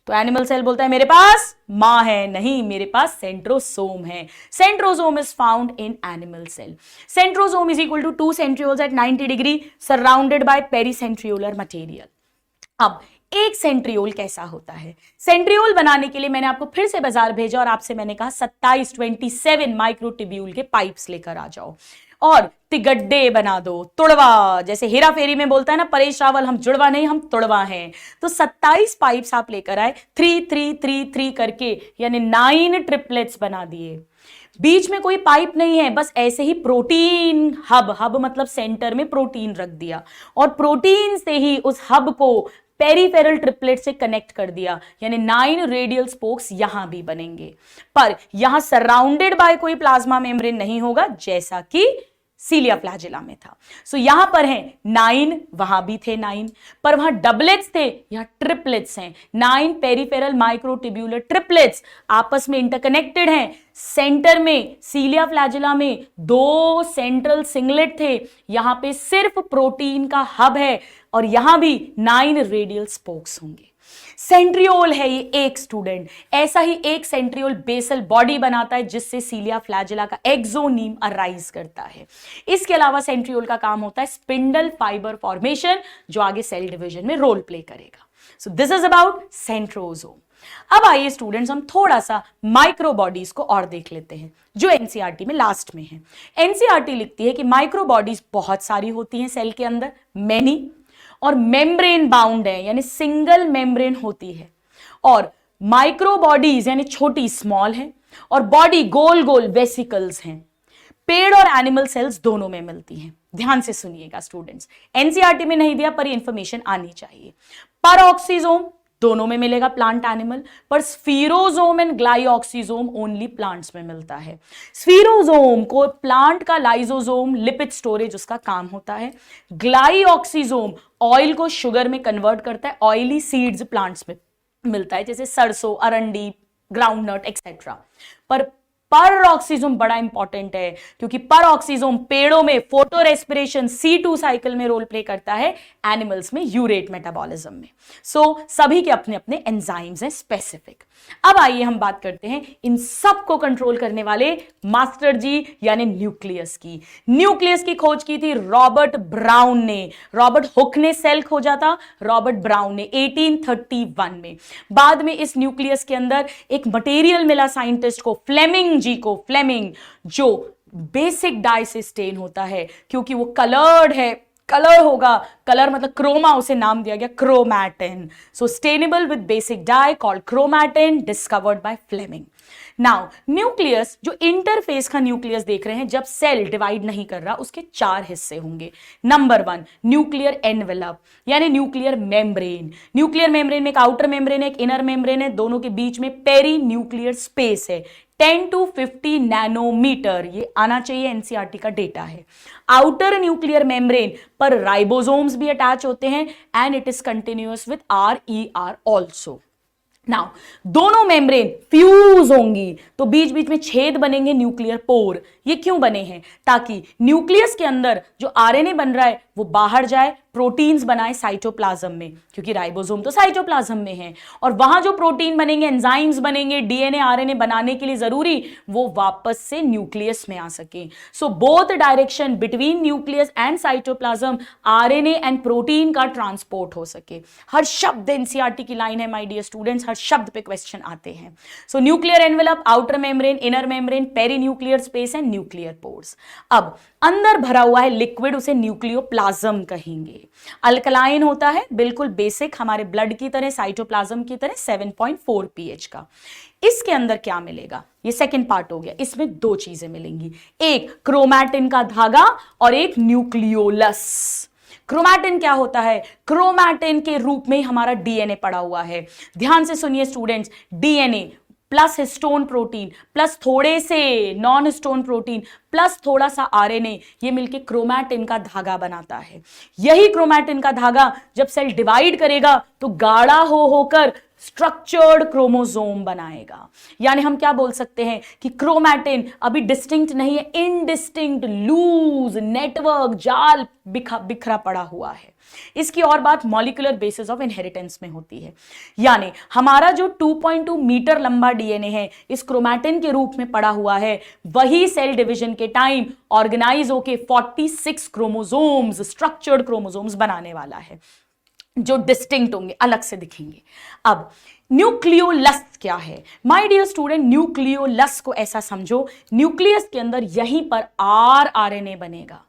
तो एनिमल सेल बोलता है मेरे पास मां है, नहीं मेरे पास सेंट्रोसोम है। Centrosome is found in animal cell. Centrosome is equal to 2 centrioles at 90 degree surrounded by pericentriolar material. अब एक सेंट्रियोल कैसा होता है? सेंट्रियोल बनाने के लिए मैंने आपको फिर से बाजार भेजा और आपसे मैंने कहा 27 माइक्रोट्यूब्यूल के पाइप्स लेकर आ जाओ और तिगड्डे बना दो, तुड़वा, जैसे हेरा फेरी में बोलता है ना परेश रावल, हम जुड़वा नहीं हम तुड़वा हैं। तो 27 पाइप्स आप लेकर आए, 3 3 3 3 करके, यानी 9 ट्रिपलेट्स बना दिए। बीच में कोई पाइप नहीं है, बस ऐसे ही प्रोटीन हब मतलब सेंटर में प्रोटीन रख दिया और प्रोटीन से ही उस हब को पेरिफेरल ट्रिपलेट से कनेक्ट कर दिया, यानी 9 रेडियल स्पोक्स यहां भी बनेंगे, पर यहां सराउंडेड बाय कोई प्लाज्मा मेम्ब्रेन नहीं होगा जैसा कि सीलिया फ्लैजिला में था। सो यहां पर है 9, वहां भी थे 9, पर वहां डबलेट्स थे, यहां ट्रिपलेट्स हैं। 9 पेरिफेरल माइक्रोट्यूब्यूलर ट्रिपलेट्स आपस में इंटरकनेक्टेड हैं। सेंटर में सीलिया फ्लैजिला में 2 सेंट्रल सिंगलेट थे, यहां पे सिर्फ प्रोटीन का हब है और यहां भी 9 रेडियल स्पोक्स होंगे। सेंट्रियोल है ये एक स्टूडेंट, ऐसा ही एक सेंट्रियोल बेसल बॉडी बनाता है जिससे सीलिया फ्लैजिला का एक्सोनीम अराइज करता है। इसके अलावा सेंट्रियोल का काम होता है स्पिंडल फाइबर फॉर्मेशन, जो आगे सेल डिवीजन में रोल प्ले करेगा। सो दिस इज अबाउट सेंट्रोसोम। अब आइए स्टूडेंट्स हम थोड़ा सा माइक्रो बॉडीज को और देख लेते हैं जो एनसीईआरटी में लास्ट में है। एनसीईआरटी लिखती है कि माइक्रो बॉडीज बहुत सारी होती हैं सेल के अंदर, मेनी, और मेम्ब्रेन बाउंड है, यानी सिंगल मेम्ब्रेन होती है, और माइक्रो बॉडीज यानी छोटी स्मॉल है, और बॉडी गोल गोल वेसिकल्स हैं। पेड़ और एनिमल सेल्स दोनों में मिलती हैं। ध्यान से सुनिएगा स्टूडेंट्स, एनसीईआरटी में नहीं दिया पर ये इंफॉर्मेशन आनी चाहिए। पैरोक्सिसोम दोनों में मिलेगा, प्लांट एनिमल, पर स्फीरोजोम एंड ग्लाइऑक्सिसोम ओनली प्लांट्स में मिलता है। स्फीरोजोम को प्लांट का लाइजोजोम लिपिड स्टोरेज उसका काम होता है। ग्लाइऑक्सिसोम ऑयल को शुगर में कन्वर्ट करता है, ऑयली सीड्स प्लांट्स में मिलता है जैसे सरसों, अरंडी, ग्राउंडनट एक्सेट्रा। पर पैरोक्सिसोम बड़ा इंपॉर्टेंट है क्योंकि पैरोक्सिसोम पेड़ों में फोटो रेस्पिरेशन C2 साइकिल में रोल प्ले करता है, एनिमल्स में यूरेट मेटाबॉलिज्म में। सो सभी के अपने अपने एंजाइम्स हैं स्पेसिफिक। अब आइए हम बात करते हैं इन सब को कंट्रोल करने वाले मास्टर जी यानी न्यूक्लियस की। न्यूक्लियस की खोज की थी रॉबर्ट ब्राउन ने। रॉबर्ट हुक ने सेल खोजा था, रॉबर्ट ब्राउन ने 1831 में। बाद में इस न्यूक्लियस के अंदर एक मटेरियल मिला साइंटिस्ट को, फ्लेमिंग जी को, फ्लेमिंग, जो बेसिक डाई से स्टेन होता है क्योंकि वो कलर्ड है, कलर होगा, कलर मतलब क्रोमा, उसे नाम दिया गया chromatin. So stainable with basic dye called chromatin, discovered by Flemming. Now nucleus, जो इंटरफेस का न्यूक्लियस देख रहे हैं, जब सेल डिवाइड नहीं कर रहा उसके 4 हिस्से होंगे। नंबर 1 न्यूक्लियर एनवेलप यानी न्यूक्लियर मेम्ब्रेन। न्यूक्लियर मेम्ब्रेन में एक आउटर मेम्ब्रेन है, एक इनर मेम्ब्रेन है, दोनों के बीच में पेरी न्यूक्लियर स्पेस है। 10 to 50 नैनोमीटर, ये आना चाहिए, एनसीईआरटी का डेटा है। आउटर न्यूक्लियर मेम्ब्रेन पर राइबोसोम्स भी अटैच होते हैं and it is continuous with RER also. Now दोनों मेम्ब्रेन फ्यूज होंगी तो बीच बीच में छेद बनेंगे, न्यूक्लियर पोर। ये क्यों बने हैं? ताकि न्यूक्लियस के अंदर जो आरएनए बन रहा है वो बाहर जाए, प्रोटीन्स बनाए साइटोप्लाज्म में, क्योंकि राइबोसोम तो साइटोप्लाज्म में है, और वहां जो प्रोटीन बनेंगे, एंजाइम्स बनेंगे डीएनए आरएनए बनाने के लिए जरूरी, वो वापस से न्यूक्लियस में आ सके। So both direction between nucleus and cytoplasm RNA and protein का ट्रांसपोर्ट हो सके। हर शब्द एनसीईआरटी की लाइन है माय डियर स्टूडेंट्स, हर शब्द पे क्वेश्चन आते हैं। So nuclear envelope, outer membrane, inner membrane, peri nuclear space and nuclear pores. अब अंदर भरा हुआ है लिक्विड, उसे न्यूक्लियोप्लाज्म कहेंगे। अल्कलाइन होता है, बिल्कुल बेसिक, हमारे ब्लड की तरह, साइटोप्लाज्म की तरह, 7.4 pH का। इसके अंदर क्या मिलेगा? ये सेकंड पार्ट हो गया। इसमें 2 चीजें मिलेंगी, एक क्रोमैटिन का धागा और एक न्यूक्लियोलस। क्रोमैटिन क्या होता है? क्रोमैटिन के रूप में हमारा डीएनए पड़ा हुआ है। ध्यान से सुनिए students, DNA plus histone protein plus थोड़े से नॉन हिस्टोन प्रोटीन प्लस थोड़ा सा आरएनए, ये मिलके क्रोमैटिन का धागा बनाता है। यही क्रोमैटिन का धागा जब सेल डिवाइड करेगा तो गाढ़ा होकर स्ट्रक्चर्ड क्रोमोसोम बनाएगा। यानी हम क्या बोल सकते हैं कि क्रोमैटिन अभी डिस्टिंक्ट नहीं है, इनडिस्टिंक्ट, लूज, नेटवर्क, जाल बिखरा पड़ा हुआ है। इसकी और बात मॉलिक्यूलर बेसिस ऑफ इनहेरिटेंस में होती है। यानी हमारा जो 2.2 मीटर लंबा डीएनए है इस क्रोमैटिन के रूप में पड़ा हुआ है, वही सेल डिवीजन के टाइम ऑर्गेनाइज होके 46 क्रोमोसोम्स, स्ट्रक्चर्ड क्रोमोसोम्स बनाने वाला है, जो डिस्टिंक्ट होंगे, अलग से दिखेंगे। अब न्यूक्लियोलस क्या है? माय डियर स्टूडेंट, न्यूक्लियोलस को ऐसा समझो, न्यूक्लियस के अंदर यहीं पर आरएनए बनेगा।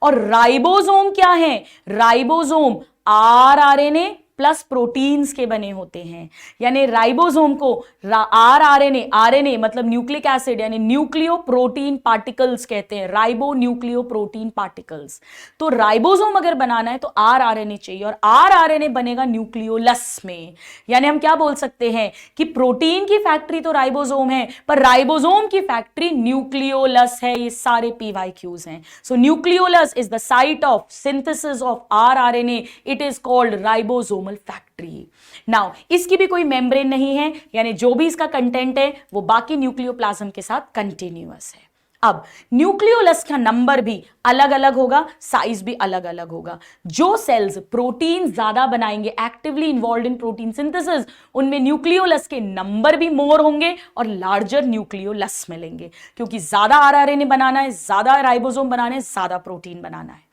और राइबोसोम क्या है? राइबोसोम आरएनए प्लस प्रोटीन्स के बने होते हैं। यानी राइबोसोम को आरएनए मतलब न्यूक्लिक एसिड यानी न्यूक्लियो प्रोटीन पार्टिकल्स कहते हैं, राइबो न्यूक्लियो प्रोटीन पार्टिकल्स। तो राइबोसोम अगर बनाना है तो आरएनए चाहिए, और आरएनए बनेगा न्यूक्लियोलस में। यानी हम क्या बोल सकते हैं कि प्रोटीन की फैक्ट्री तो राइबोसोम है, पर राइबोसोम की फैक्ट्री न्यूक्लियोलस है। ये सारे PYQs हैं। So nucleolus is the site of synthesis of RNA, it is called ribosome factory. Now इसकी भी कोई मेम्ब्रेन नहीं है, यानी जो भी इसका कंटेंट है वो बाकी न्यूक्लियोप्लाज्म के साथ कंटिन्यूअस है। अब न्यूक्लियोलस का नंबर भी अलग अलग होगा, साइज भी अलग अलग होगा। जो सेल्स प्रोटीन ज्यादा बनाएंगे, actively involve in protein synthesis, उनमें न्यूक्लियोलस के नंबर भी मोर होंगे और लार्जर न्यूक्लियोलस मिलेंगे, क्योंकि ज्यादा आरएनए बनाना है, ज्यादा राइबोसोम बनाना है, ज्यादा प्रोटीन बनाना है।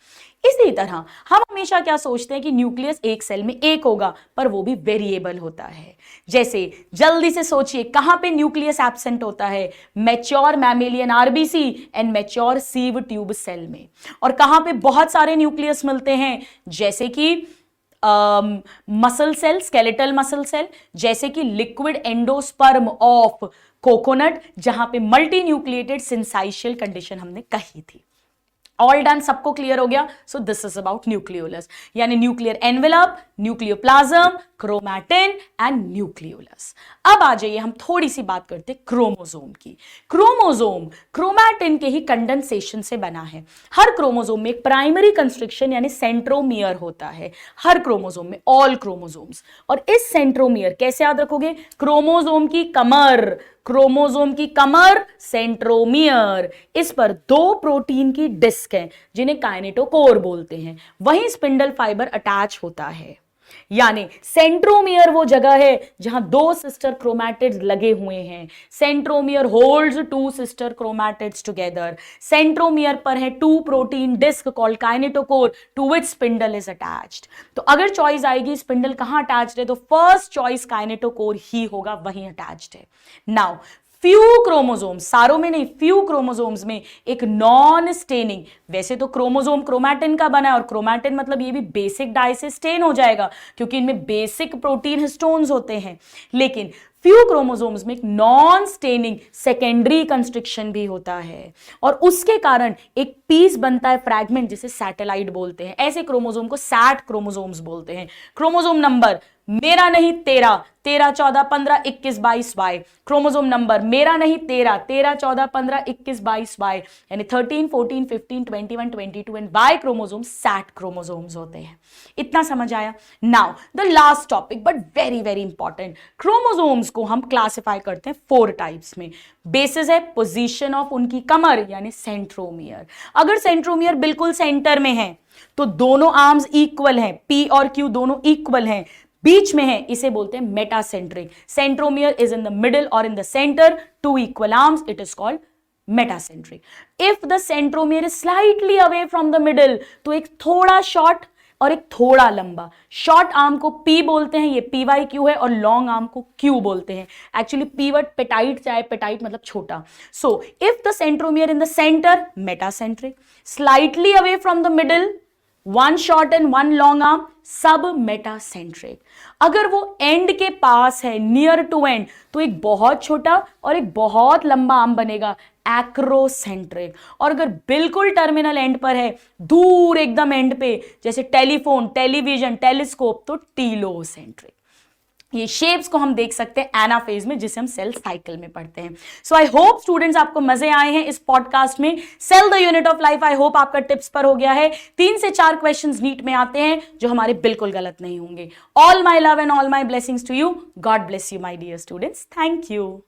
इसी तरह हम हमेशा क्या सोचते हैं कि न्यूक्लियस एक सेल में एक होगा, पर वो भी वेरिएबल होता है। जैसे जल्दी से सोचिए कहां पे न्यूक्लियस एब्सेंट होता है? Mature mammalian RBC and mature sieve tube cell में। और कहां पे बहुत सारे न्यूक्लियस मिलते हैं? जैसे कि muscle cell, skeletal muscle cell, जैसे कि लिक्विड एंडोस्पर्म ऑफ कोकोनट, जहां पे मल्टी न्यूक्लिएटेड सिंसाइशियल कंडीशन हमने कही थी। ऑल डन, सबको क्लियर हो गया? So this is about nucleolus, यानी nuclear envelope, nucleoplasm, chromatin and nucleolus. अब आ जाइए हम थोड़ी सी बात करते क्रोमोसोम की। क्रोमोसोम क्रोमैटिन के ही कंडेंसेशन से बना है। हर क्रोमोसोम में एक प्राइमरी कंस्ट्रिक्शन यानी सेंट्रोमियर होता है, हर क्रोमोसोम में, ऑल क्रोमोसोम्स। और इस सेंट्रोमियर कैसे याद रखोगे? क्रोमोसोम की कमर, क्रोमोसोम की कमर सेंट्रोमियर, इस पर दो प्रोटीन की डिस्क है जिन्हें काइनेटोकोर बोलते हैं, वहीं स्पिंडल फाइबर अटैच होता है। यानी सेंट्रोमियर वो जगह है जहां दो सिस्टर क्रोमैटिड्स लगे हुए हैं। Centromere holds two sister chromatids together. Centromere पर है two protein disc called kinetochore to which spindle is attached. तो अगर चॉइस आएगी स्पिंडल कहां अटैच्ड है, तो फर्स्ट चॉइस काइनेटोकोर ही होगा, वहीं अटैच्ड है। नाउ फ्यू क्रोमोसोम्स, सारों में नहीं, फ्यू क्रोमोसोम्स में एक नॉन स्टेनिंग, वैसे तो क्रोमोसोम क्रोमैटिन का बना है और क्रोमैटिन मतलब ये भी बेसिक डाई से स्टेन हो जाएगा क्योंकि इनमें बेसिक प्रोटीन हिस्टोन्स होते हैं, लेकिन फ्यू क्रोमोसोम्स में एक नॉन स्टेनिंग सेकेंडरी कंस्ट्रिक्शन भी होता है और उसके कारण एक पीस बनता है, फ्रैगमेंट, जिसे सैटेलाइट बोलते हैं। ऐसे क्रोमोसोम को सैट क्रोमोसोम्स बोलते हैं। क्रोमोसोम नंबर मेरा नहीं तेरा, 13, 14, 15, 21, 22 वाई। क्रोमोसोम नंबर मेरा नहीं तेरा, 13, 14, 15, 21, 22 वाई, यानी 13, 14, 15, 21, 22 and Y chromosome sat chromosomes होते हैं। इतना समझ आया? Now the last topic but very very important, chromosomes को हम क्लासिफाई करते हैं 4 टाइप्स में। बेसिस है पोजीशन ऑफ उनकी कमर यानी सेंट्रोमियर। अगर सेंट्रोमियर बिल्कुल सेंटर में है तो दोनों आर्म्स इक्वल हैं, P और Q दोनों इक्वल हैं, बीच में है, इसे बोलते हैं metacentric. Centromere is in the middle और in the centre, two equal arms, it is called metacentric. If the centromere is slightly away from the middle, तो एक थोड़ा शॉर्ट और एक थोड़ा लंबा, शॉर्ट आर्म को P बोलते हैं, ये PYQ है, और लॉन्ग आर्म को Q बोलते हैं। एक्चुअली P वर्ड पेटाइट से आए, पेटाइट मतलब छोटा। So if the centromere in the centre, metacentric, slightly away from the middle, one short and one long arm, सब मेटासेंट्रिक। अगर वो एंड के पास है, नियर टू एंड, तो एक बहुत छोटा और एक बहुत लंबा आर्म बनेगा, एक्रोसेंट्रिक। और अगर बिल्कुल टर्मिनल एंड पर है, दूर एकदम एंड पे, जैसे टेलीफोन, टेलीविजन, टेलीस्कोप, तो टीलोसेंट्रिक। ये शेप्स को हम देख सकते हैं एनाफेज में, जिसे हम सेल साइकिल में पढ़ते हैं। सो आई होप स्टूडेंट्स आपको मजे आए हैं इस पॉडकास्ट में। Cell the unit of life I hope आपका टिप्स पर हो गया है। 3 से 4 क्वेश्चंस नीट में आते हैं जो हमारे बिल्कुल गलत नहीं होंगे। All my love and all my blessings to you. God bless you my dear students. Thank you.